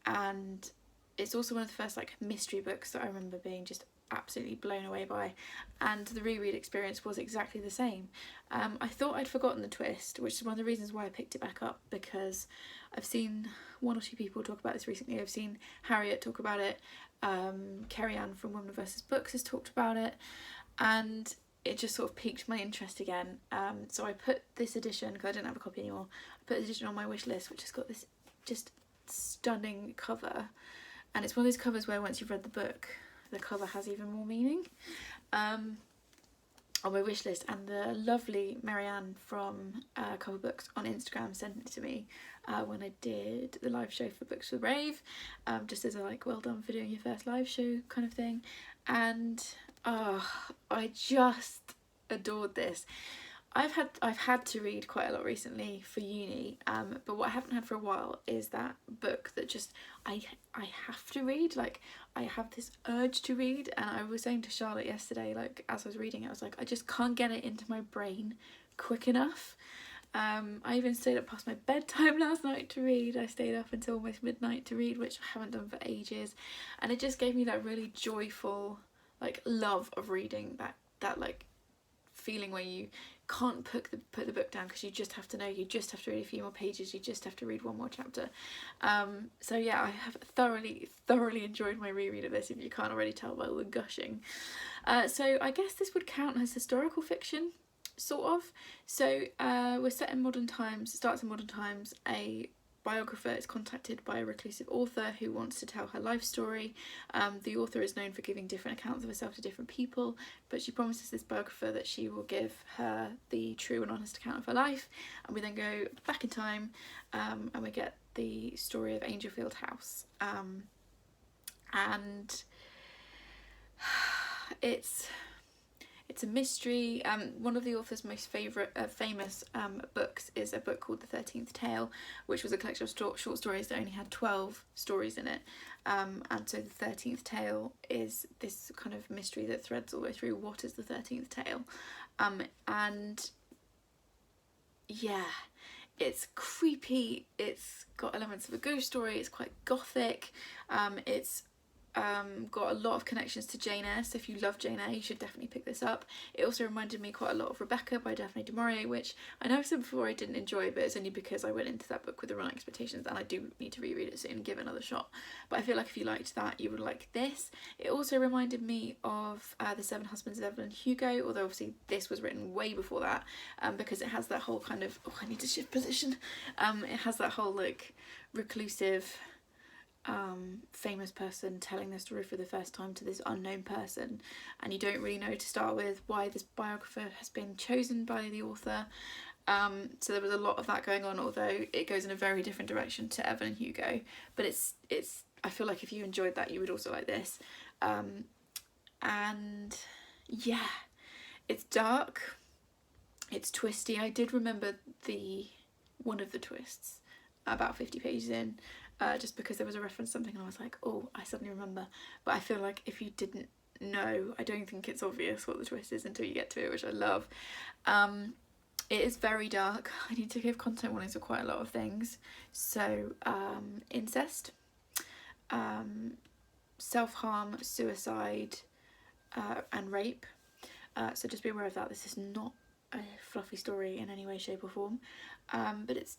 and it's also one of the first like mystery books that I remember being just absolutely blown away by, and the reread experience was exactly the same. I thought I'd forgotten the twist, which is one of the reasons why I picked it back up, because I've seen 1 or 2 people talk about this recently. I've seen Harriet talk about it, Kerry Ann from Women vs Books has talked about it, and it just sort of piqued my interest again. So I put this edition, because I didn't have a copy anymore, I put this edition on my wish list, which has got this just stunning cover, and it's one of those covers where once you've read the book, the cover has even more meaning. On my wish list, and the lovely Marianne from Cover Books on Instagram sent it to me when I did the live show for Books for the Brave, just as a like, well done for doing your first live show kind of thing, and I just adored this. I've had to read quite a lot recently for uni, but what I haven't had for a while is that book that just I have to read. Like, I have this urge to read, and I was saying to Charlotte yesterday, like as I was reading it, I was like, I just can't get it into my brain quick enough. I even stayed up past my bedtime last night to read. I stayed up until almost midnight to read, which I haven't done for ages, and it just gave me that really joyful like love of reading, that like feeling where you can't put the book down because you just have to know, you just have to read a few more pages, you just have to read one more chapter. So yeah, I have thoroughly enjoyed my reread of this, if you can't already tell by all the gushing. So I guess this would count as historical fiction, sort of. So we're set in modern times, starts in modern times. A biographer is contacted by a reclusive author who wants to tell her life story. The author is known for giving different accounts of herself to different people, but she promises this biographer that she will give her the true and honest account of her life. And we then go back in time, and we get the story of Angelfield House. And it's a mystery. One of the author's most famous books is a book called The 13th Tale, which was a collection of short stories that only had 12 stories in it. And so the 13th Tale is this kind of mystery that threads all the way through. What is the 13th Tale? And yeah, it's creepy. It's got elements of a ghost story. It's quite gothic. It's got a lot of connections to Jane Eyre, so if you love Jane Eyre you should definitely pick this up. It also reminded me quite a lot of Rebecca by Daphne du Maurier, which I know I've said before I didn't enjoy, but it's only because I went into that book with the wrong expectations, and I do need to reread it soon and give it another shot. But I feel like if you liked that you would like this. It also reminded me of The Seven Husbands of Evelyn Hugo, although obviously this was written way before that, because it has that whole kind of, oh I need to shift position, it has that whole like reclusive famous person telling their story for the first time to this unknown person, and you don't really know to start with why this biographer has been chosen by the author. So there was a lot of that going on, although it goes in a very different direction to Evelyn Hugo, but it's I feel like if you enjoyed that you would also like this. And yeah, it's dark, it's twisty. I did remember one of the twists about 50 pages in, just because there was a reference to something and I was like, oh, I suddenly remember. But I feel like if you didn't know, I don't think it's obvious what the twist is until you get to it, which I love. It is very dark. I need to give content warnings for quite a lot of things. So incest, self-harm, suicide, and rape. So just be aware of that. This is not a fluffy story in any way, shape or form. But it's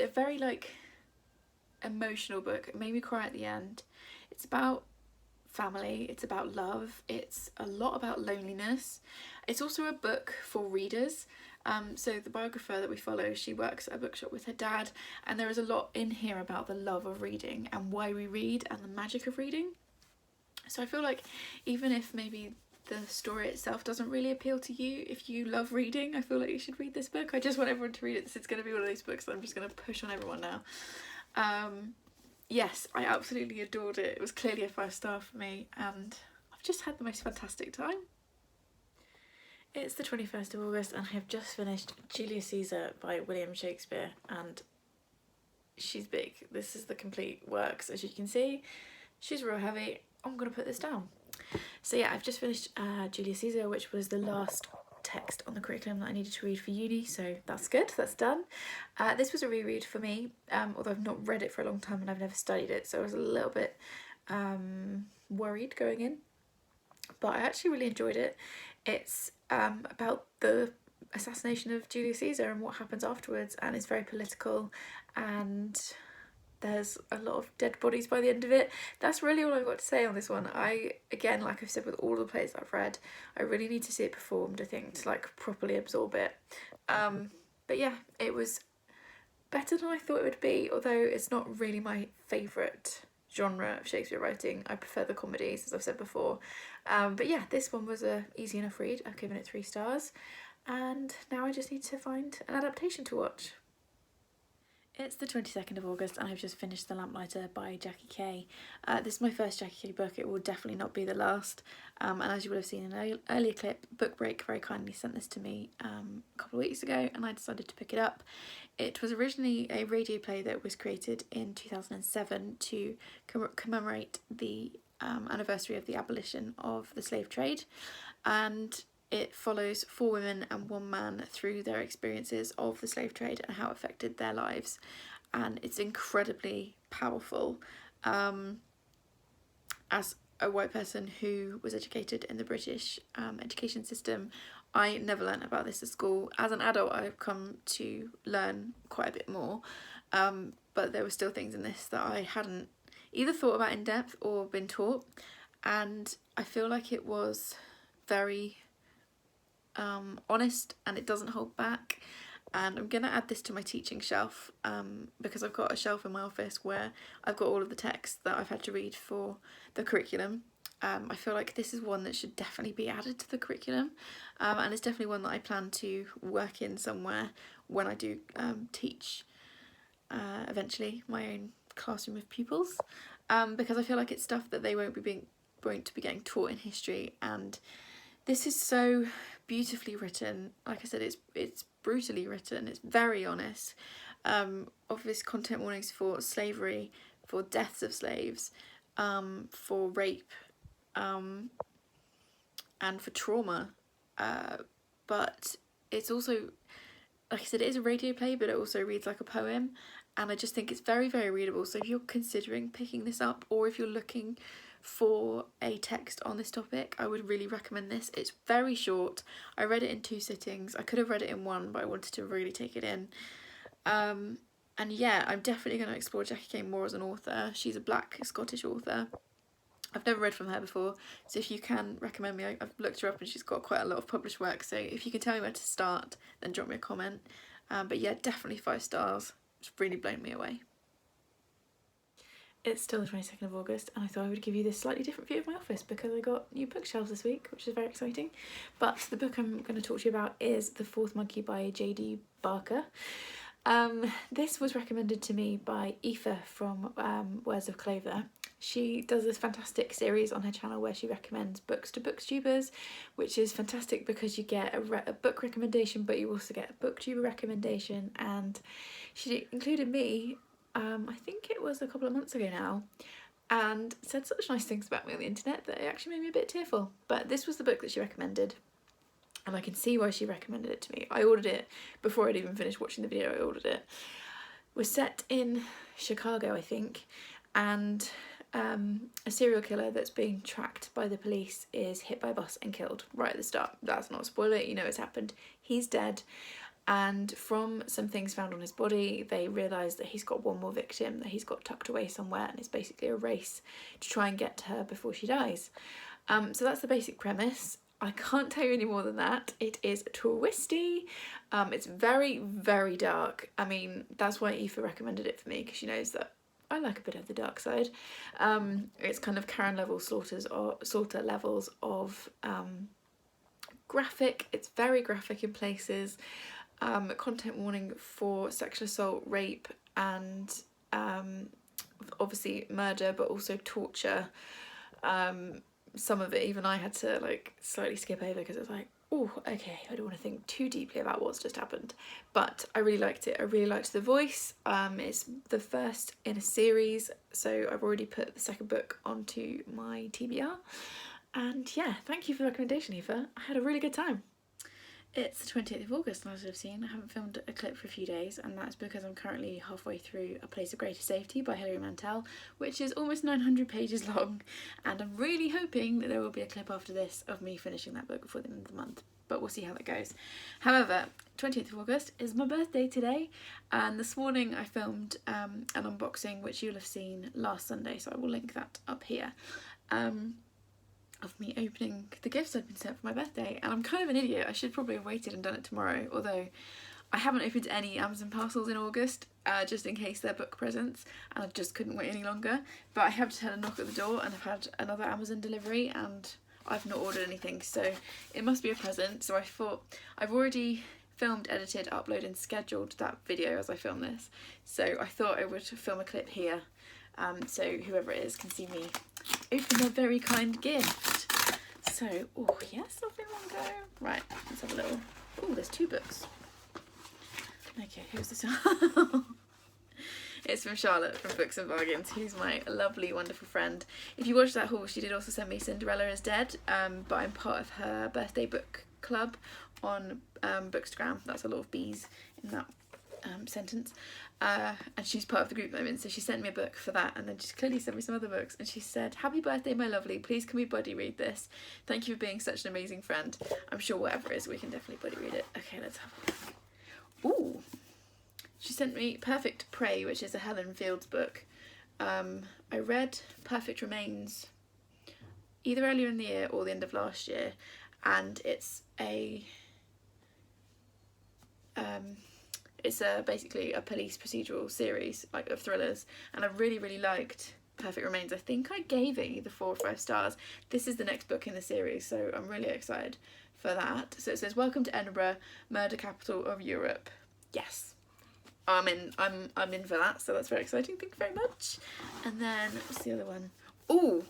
a very like emotional book. It made me cry at the end. It's about family, it's about love, it's a lot about loneliness. It's also a book for readers. So the biographer that we follow, she works at a bookshop with her dad, and there is a lot in here about the love of reading and why we read and the magic of reading. So I feel like even if maybe the story itself doesn't really appeal to you, if you love reading, I feel like you should read this book. I just want everyone to read it. It's going to be one of those books that I'm just going to push on everyone now. Yes, I absolutely adored it. It was clearly a 5-star for me, and I've just had the most fantastic time. It's the 21st of August and I have just finished Julius Caesar by William Shakespeare, and she's big. This is the complete works, as you can see. She's real heavy. I'm gonna put this down. So yeah, I've just finished Julius Caesar, which was the last text on the curriculum that I needed to read for uni, so that's good, that's done. This was a reread for me, although I've not read it for a long time and I've never studied it, so I was a little bit worried going in, but I actually really enjoyed it. It's about the assassination of Julius Caesar and what happens afterwards, and it's very political, and there's a lot of dead bodies by the end of it. That's really all I've got to say on this one. Again, like I've said with all the plays that I've read, I really need to see it performed, I think, to like properly absorb it. But yeah, it was better than I thought it would be, although it's not really my favourite genre of Shakespeare writing. I prefer the comedies, as I've said before. But yeah, this one was a easy enough read. I've given it 3 stars, and now I just need to find an adaptation to watch. It's the 22nd of August and I've just finished The Lamplighter by Jackie Kay. This is my first Jackie Kay book. It will definitely not be the last. And as you would have seen in an earlier clip, Book Break very kindly sent this to me a couple of weeks ago, and I decided to pick it up. It was originally a radio play that was created in 2007 to commemorate the anniversary of the abolition of the slave trade, and it follows 4 women and 1 man through their experiences of the slave trade and how it affected their lives, and it's incredibly powerful. As a white person who was educated in the British education system, I never learnt about this at school. As an adult, I've come to learn quite a bit more, but there were still things in this that I hadn't either thought about in depth or been taught, and I feel like it was very honest, and it doesn't hold back. and I'm gonna add this to my teaching shelf because I've got a shelf in my office where I've got all of the texts that I've had to read for the curriculum. I feel like this is one that should definitely be added to the curriculum, and it's definitely one that I plan to work in somewhere when I do teach eventually my own classroom of pupils, because I feel like it's stuff that they won't be getting taught in history, and this is so beautifully written. Like I said, it's brutally written, it's very honest. Obvious content warnings for slavery, for deaths of slaves, for rape, and for trauma, but it's also, like I said, it is a radio play, but it also reads like a poem, and I just think it's very, very readable. So if you're considering picking this up, or if you're looking for a text on this topic, I would really recommend this. It's very short. I read it in 2 sittings. I could have read it in 1, but I wanted to really take it in. And yeah, I'm definitely going to explore Jackie Kane more as an author. She's a Black Scottish author. I've never read from her before, so if you can recommend me, I've looked her up and she's got quite a lot of published work, so if you can tell me where to start, then drop me a comment. But yeah, definitely 5 stars. It's really blown me away. It's still the 22nd of August, and I thought I would give you this slightly different view of my office because I got new bookshelves this week, which is very exciting. But the book I'm going to talk to you about is The Fourth Monkey by J.D. Barker. This was recommended to me by Aoife from Words of Clover. She does this fantastic series on her channel where she recommends books to booktubers, which is fantastic because you get a book recommendation, but you also get a booktuber recommendation, and she included me, I think it was a couple of months ago now, and said such nice things about me on the internet that it actually made me a bit tearful. But this was the book that she recommended, and I can see why she recommended it to me. I ordered it before I'd even finished watching the video. I ordered it. We're set in Chicago, I think, and a serial killer that's being tracked by the police is hit by a bus and killed right at the start. That's not a spoiler, you know it's happened. He's dead, and from some things found on his body, they realise that he's got one more victim that he's got tucked away somewhere, and it's basically a race to try and get to her before she dies. So that's the basic premise. I can't tell you any more than that. It is twisty. It's very, very dark. I mean, that's why Aoife recommended it for me, because she knows that I like a bit of the dark side. It's kind of Karen level Salter levels of graphic. It's very graphic in places. Content warning for sexual assault, rape, and obviously murder, but also torture. Some of it even I had to like slightly skip over because it was like, oh, okay, I don't want to think too deeply about what's just happened. But I really liked it. I really liked the voice. It's the first in a series, so I've already put the second book onto my TBR. And yeah, thank you for the recommendation, Aoife. I had a really good time. It's the 28th of August, and as I've seen, I haven't filmed a clip for a few days, and that's because I'm currently halfway through A Place of Greater Safety by Hilary Mantel, which is almost 900 pages long, and I'm really hoping that there will be a clip after this of me finishing that book before the end of the month, but we'll see how that goes. However, 28th of August is my birthday today, and this morning I filmed an unboxing which you'll have seen last Sunday, so I will link that up here. Of me opening the gifts I've been sent for my birthday, and I'm kind of an idiot. I should probably have waited and done it tomorrow, although I haven't opened any Amazon parcels in August, just in case they're book presents, and I just couldn't wait any longer. But I have just had a knock at the door, and I've had another Amazon delivery, and I've not ordered anything, so it must be a present. So I thought, I've already filmed, edited, uploaded and scheduled that video as I film this, so I thought I would film a clip here, so whoever it is can see me open a very kind gift. So, oh yes, I've been one go. Right, let's have a little, oh, there's 2 books. Okay, who's this? It's from Charlotte from Books and Bargains, who's my lovely, wonderful friend. If you watched that haul, she did also send me Cinderella is Dead, but I'm part of her birthday book club on Bookstagram. That's a lot of B's in that sentence. And she's part of the group at the moment, so she sent me a book for that, and then she clearly sent me some other books, and she said, "Happy birthday, my lovely, please can we buddy read this? Thank you for being such an amazing friend." I'm sure whatever it is, we can definitely buddy read it. Okay, let's have a look. Ooh, she sent me Perfect Prey, which is a Helen Fields book. I read Perfect Remains either earlier in the year or the end of last year, and it's a it's basically a police procedural series, like, of thrillers, and I really liked Perfect Remains. I think I gave it either 4 or 5 stars. This is the next book in the series, so I'm really excited for that. So it says, welcome to Edinburgh, murder capital of Europe. Yes, I'm in for that, so that's very exciting. Thank you very much. And then what's the other one? Oh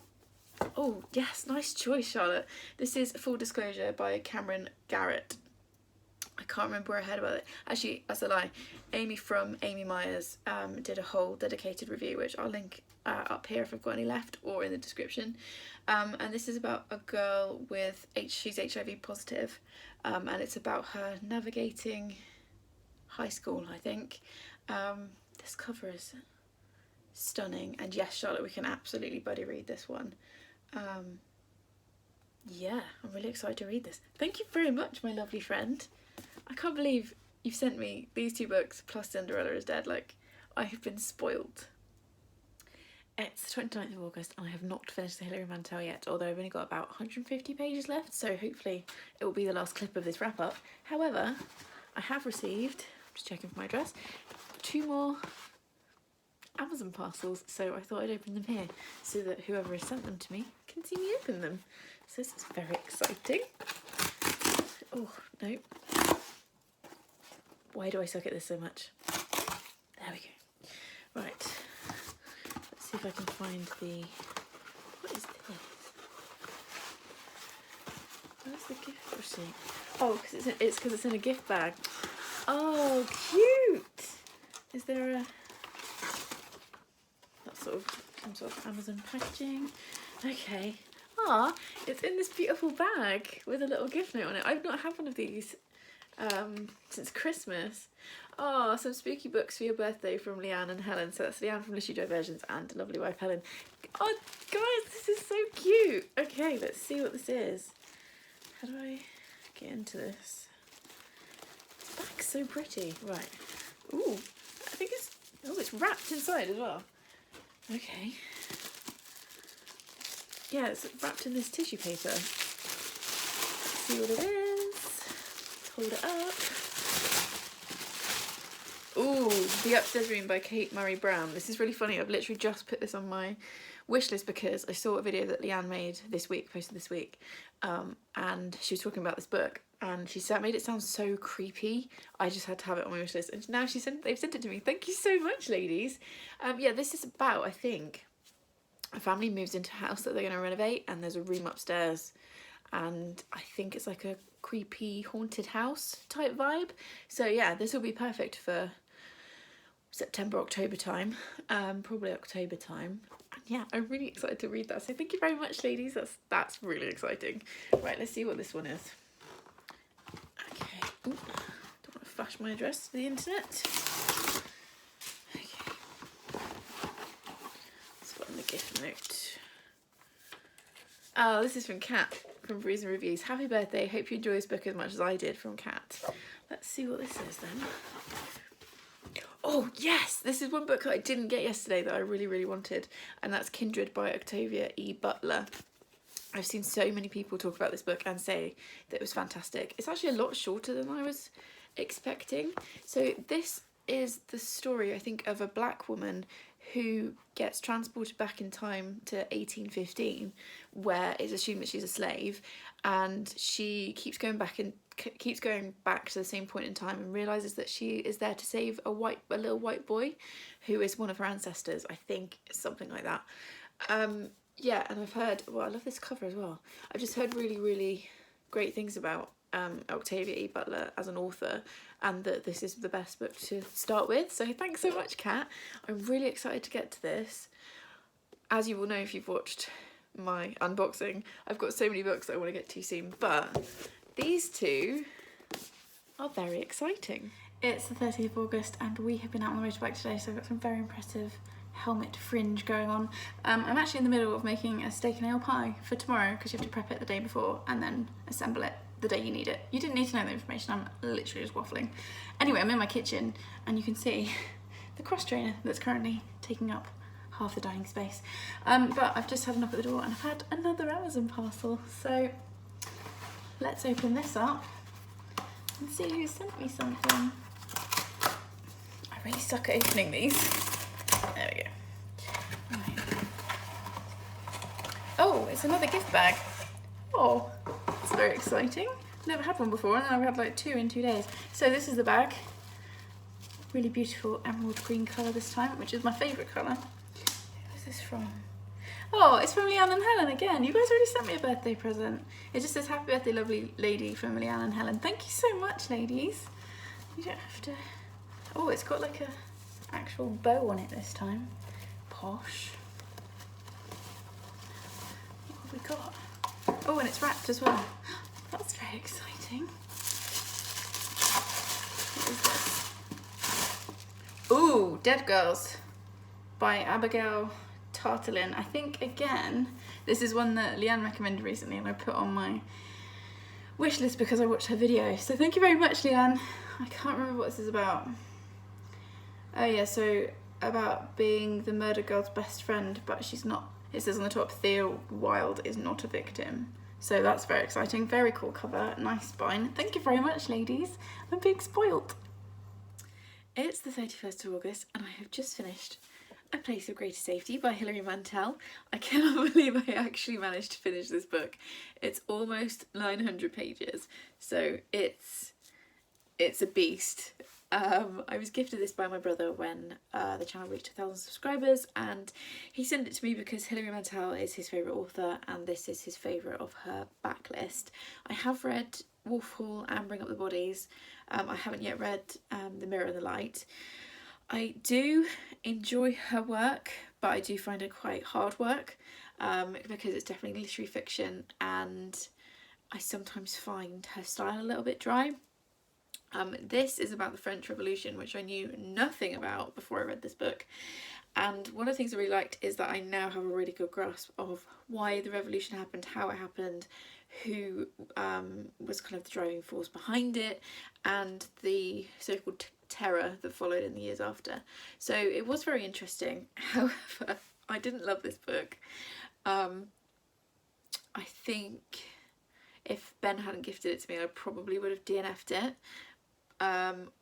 yes, nice choice, Charlotte. This is Full Disclosure by Cameron Garrett. I can't remember where I heard about it. Actually, that's a lie. Amy from Amy Myers did a whole dedicated review, which I'll link up here if I've got any left, or in the description. And this is about a girl with she's HIV positive, and it's about her navigating high school, I think. This cover is stunning, and yes, Charlotte, we can absolutely buddy read this one. Yeah, I'm really excited to read this. Thank you very much, my lovely friend. I can't believe you've sent me these 2 books plus Cinderella is Dead. Like, I have been spoiled. It's the 29th of August and I have not finished the Hilary Mantel yet, although I've only got about 150 pages left, so hopefully it will be the last clip of this wrap up. However, I have received, I'm just checking for my address, 2 more Amazon parcels, so I thought I'd open them here so that whoever has sent them to me can see me open them. So this is very exciting. Oh, no. Why do I suck at this so much? There we go. Right. Let's see if I can find the... What is this? Where's the gift receipt? Oh, because it's in a gift bag. Oh, cute! Is there a... That's some sort of Amazon packaging. Okay. Ah, it's in this beautiful bag with a little gift note on it. I've not had one of these since Christmas. Oh, some spooky books for your birthday from Lehane and Helen. So that's Lehane from Literary Diversions and lovely wife Helen. Oh, guys, this is so cute. Okay, let's see what this is. How do I get into this? The bag's so pretty. Right. Ooh, I think it's wrapped inside as well. Okay. Yeah, it's wrapped in this tissue paper. Let's see what it is. Hold it up. Ooh, The Upstairs Room by Kate Murray-Browne. This is really funny. I've literally just put this on my wish list because I saw a video that Lehane made this week, posted this week, and she was talking about this book, and she made it sound so creepy. I just had to have it on my wish list, and now they've sent it to me. Thank you so much, ladies. Yeah, this is about, I think, a family moves into a house that they're going to renovate, and there's a room upstairs, and I think it's like a creepy haunted house type vibe. So yeah, this will be perfect for September, October time, probably October time. And yeah, I'm really excited to read that. So thank you very much, ladies. That's really exciting. Right, let's see what this one is. Okay. Ooh, don't want to flash my address to the internet. Okay. Let's find the gift note. Oh, this is from Kat from Brews and Reviews. Happy birthday. Hope you enjoy this book as much as I did, from Kat. Let's see what this is then. Oh yes, this is one book that I didn't get yesterday that I really wanted, and that's Kindred by Octavia E. Butler. I've seen so many people talk about this book and say that it was fantastic. It's actually a lot shorter than I was expecting. So this is the story, I think, of a black woman who gets transported back in time to 1815, where it's assumed that she's a slave, and she keeps going back to the same point in time and realizes that she is there to save a little white boy who is one of her ancestors. I think something like that. Yeah, and I've heard, well, I love this cover as well. I've just heard really great things about Octavia E. Butler as an author, and that this is the best book to start with. So thanks so much, Kat. I'm really excited to get to this. As you will know if you've watched my unboxing, I've got so many books that I want to get to soon, but these two are very exciting. It's the 30th of August and we have been out on the motorbike today, so I've got some very impressive helmet fringe going on. I'm actually in the middle of making a steak and ale pie for tomorrow because you have to prep it the day before and then assemble it the day you need it. You didn't need to know the information, I'm literally just waffling. Anyway, I'm in my kitchen and you can see the cross trainer that's currently taking up half the dining space. But I've just had a knock at the door and I've had another Amazon parcel, so let's open this up and see who sent me something. really suck at opening these. There we go. Right. Oh, it's another gift bag. Oh, it's very exciting. Never had one before, and I've had like 2 in 2 days. So this is the bag. Really beautiful emerald green colour this time, which is my favourite colour. Who's this from? Oh, it's from Leanne and Helen again. You guys already sent me a birthday present. It just says happy birthday, lovely lady, from Leanne and Helen. Thank you so much, ladies. You don't have to... Oh, it's got like a actual bow on it this time. Posh. What have we got? Oh, and it's wrapped as well. That's very exciting. What is this? Ooh, Dead Girls by Abigail Tarttelin. I think, again, this is one that Leanne recommended recently and I put on my wish list because I watched her video. So thank you very much, Leanne. I can't remember what this is about. Oh yeah, so about being the murder girl's best friend, but she's not. It says on the top, Thea Wilde is not a victim. So that's very exciting. Very cool cover. Nice spine. Thank you very much, ladies. I'm being spoilt. It's the 31st of August and I have just finished A Place of Greater Safety by Hilary Mantel. I cannot believe I actually managed to finish this book. It's almost 900 pages, so it's a beast. I was gifted this by my brother when the channel reached 1,000 subscribers, and he sent it to me because Hilary Mantel is his favourite author and this is his favourite of her backlist. I have read Wolf Hall and Bring Up the Bodies. I haven't yet read The Mirror and the Light. I do enjoy her work, but I do find it quite hard work because it's definitely literary fiction and I sometimes find her style a little bit dry. This is about the French Revolution, which I knew nothing about before I read this book. And one of the things I really liked is that I now have a really good grasp of why the revolution happened, how it happened, who was kind of the driving force behind it, and the so-called terror that followed in the years after. So it was very interesting. However, I didn't love this book. I think if Ben hadn't gifted it to me, I probably would have DNF'd it.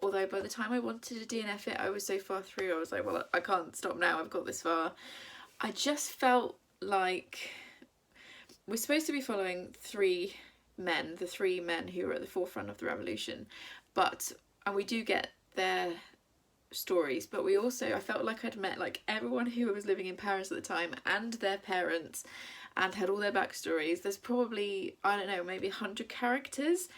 Although by the time I wanted to DNF it, I was so far through, I was like, well, I can't stop now, I've got this far. I just felt like we're supposed to be following the 3 men who were at the forefront of the revolution, and we do get their stories, but we also, I felt like I'd met like everyone who was living in Paris at the time and their parents and had all their backstories. There's probably, I don't know, maybe 100 characters,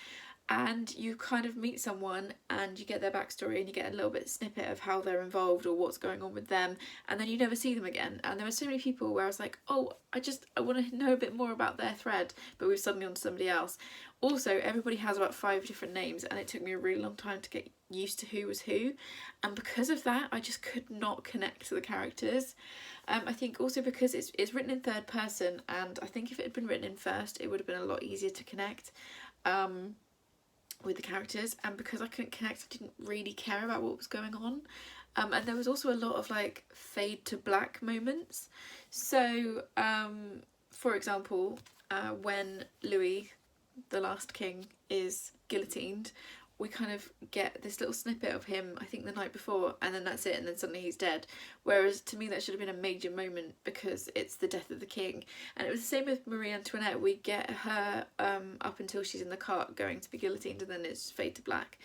and you kind of meet someone and you get their backstory and you get a little bit snippet of how they're involved or what's going on with them, and then you never see them again. And there were so many people where I was like, oh, I want to know a bit more about their thread, but we've suddenly on to somebody else. Also, everybody has about 5 different names and it took me a really long time to get used to who was who, and because of that I just could not connect to the characters. I think also because it's written in 3rd person, and I think if it had been written in first it would have been a lot easier to connect with the characters, and because I couldn't connect I didn't really care about what was going on. And there was also a lot of like fade to black moments. So for example, when Louis, the last king, is guillotined, we kind of get this little snippet of him, I think the night before, and then that's it, and then suddenly he's dead. Whereas to me that should have been a major moment because it's the death of the king. And it was the same with Marie Antoinette. We get her up until she's in the cart going to be guillotined, and then it's fade to black.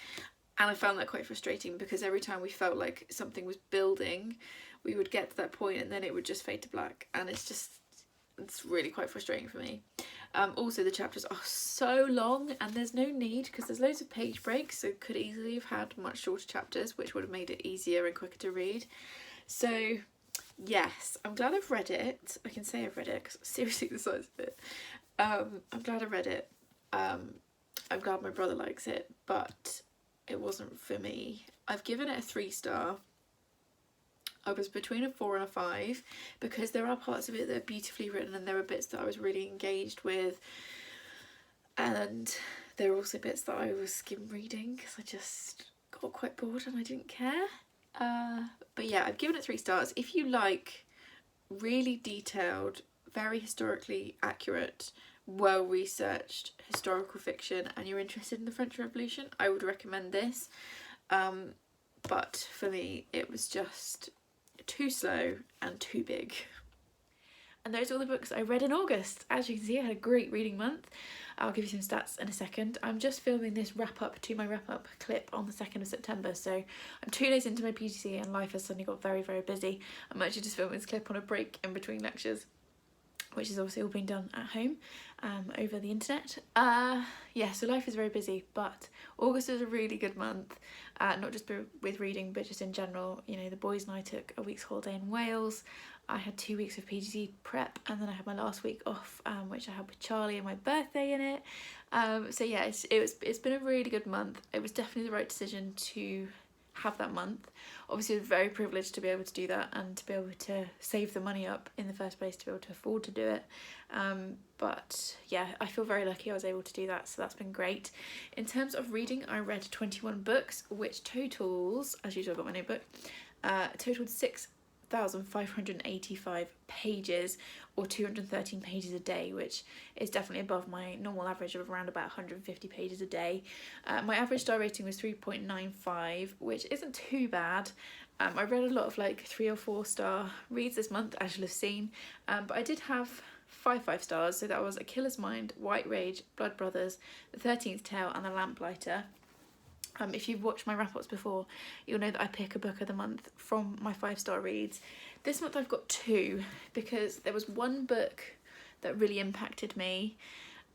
And I found that quite frustrating because every time we felt like something was building, we would get to that point and then it would just fade to black, and it's really quite frustrating for me. Also the chapters are so long, and there's no need because there's loads of page breaks, so could easily have had much shorter chapters which would have made it easier and quicker to read. So yes, I'm glad I've read it. I can say I've read it because seriously the size of it. I'm glad I read it. I'm glad my brother likes it, but it wasn't for me. I've given it a 3-star. I was between a 4 and a 5 because there are parts of it that are beautifully written and there are bits that I was really engaged with, and there are also bits that I was skim reading because I just got quite bored and I didn't care. But yeah, I've given it 3 stars. If you like really detailed, very historically accurate, well-researched historical fiction and you're interested in the French Revolution, I would recommend this. but for me it was just too slow and too big. And those are all the books I read in August. As you can see, I had a great reading month. I'll give you some stats in a second. I'm just filming this wrap up to my wrap up clip on the 2nd of September. So I'm 2 days into my PGCE and life has suddenly got very, very busy. I'm actually just filming this clip on a break in between lectures, which has obviously all been done at home over the internet. Yeah, so life is very busy, but August was a really good month, not just with reading, but just in general. You know, the boys and I took a week's holiday in Wales. I had 2 weeks of PGCE prep, and then I had my last week off, which I had with Charlie and my birthday in it. So yeah, it's been a really good month. It was definitely the right decision to have that month. Obviously, I was very privileged to be able to do that and to be able to save the money up in the first place to be able to afford to do it. But yeah, I feel very lucky I was able to do that, so that's been great. In terms of reading, I read 21 books, which totals, as usual, I've got my notebook, totaled 6,585 pages, or 213 pages a day, which is definitely above my normal average of around about 150 pages a day. My average star rating was 3.95, which isn't too bad. I read a lot of like 3 or 4 star reads this month, as you'll have seen, but I did have 5 stars, so that was A Killer's Mind, White Rage, Blood Brothers, The 13th Tale and The Lamplighter. If you've watched my wrap-ups before, you'll know that I pick a book of the month from my 5-star reads. This month I've got 2, because there was one book that really impacted me,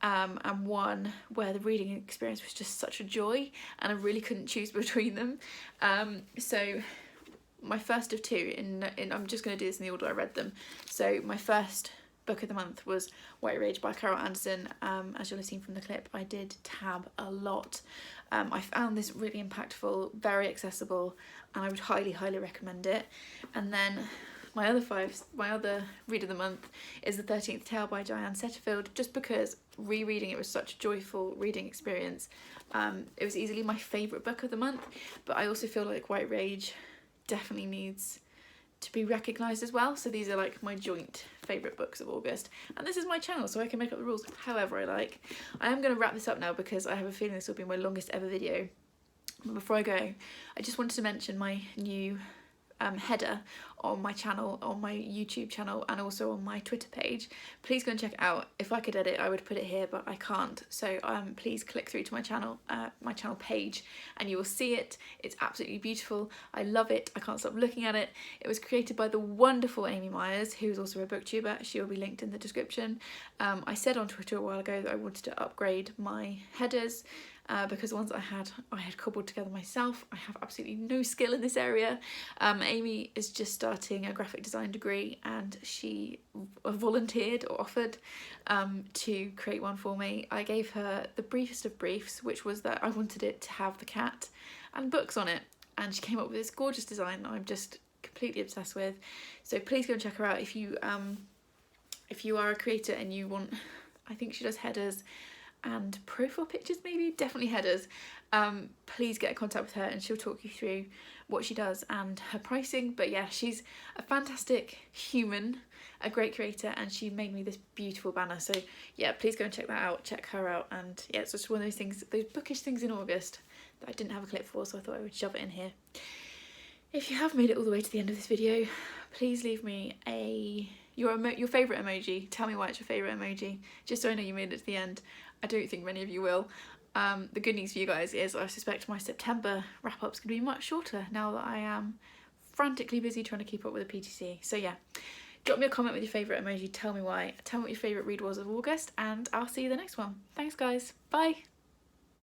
and one where the reading experience was just such a joy, and I really couldn't choose between them. So my first of 2, and I'm just going to do this in the order I read them. So my first book of the month was White Rage by Carol Anderson. As you'll have seen from the clip, I did tab a lot. I found this really impactful, very accessible, and I would highly recommend it. And then my other read of the month is The 13th Tale by Diane Setterfield, just because rereading it was such a joyful reading experience. It was easily my favourite book of the month, but I also feel like White Rage definitely needs to be recognised as well. So these are like my joint favourite books of August, and this is my channel, so I can make up the rules however I like. I am going to wrap this up now because I have a feeling this will be my longest ever video. But before I go, I just wanted to mention my new header on my channel, on my YouTube channel, and also on my Twitter page. Please go and check it out. If I could edit, I would put it here, but I can't. So please click through to my channel page, and you will see it. It's absolutely beautiful. I love it. I can't stop looking at it. It was created by the wonderful Amy Myers, who's also a booktuber. She will be linked in the description. I said on Twitter a while ago that I wanted to upgrade my headers, because the ones I had cobbled together myself. I have absolutely no skill in this area. Amy is just starting a graphic design degree, and she volunteered or offered to create one for me. I gave her the briefest of briefs, which was that I wanted it to have the cat and books on it, and she came up with this gorgeous design that I'm just completely obsessed with. So please go and check her out if you are a creator and you want. I think she does headers and profile pictures, maybe, definitely headers. Please get in contact with her and she'll talk you through what she does and her pricing. But yeah, she's a fantastic human, a great creator, and she made me this beautiful banner. So yeah, please go and check that out, check her out. And yeah, it's just one of those things, those bookish things in August that I didn't have a clip for, so I thought I would shove it in here. If you have made it all the way to the end of this video, please leave me your favourite emoji. Tell me why it's your favourite emoji, just so I know you made it to the end. I don't think many of you will. The good news for you guys is I suspect my September wrap-up's going to be much shorter now that I am frantically busy trying to keep up with the PTC. So yeah, drop me a comment with your favourite emoji, tell me why, tell me what your favourite read was of August, and I'll see you the next one. Thanks guys, bye!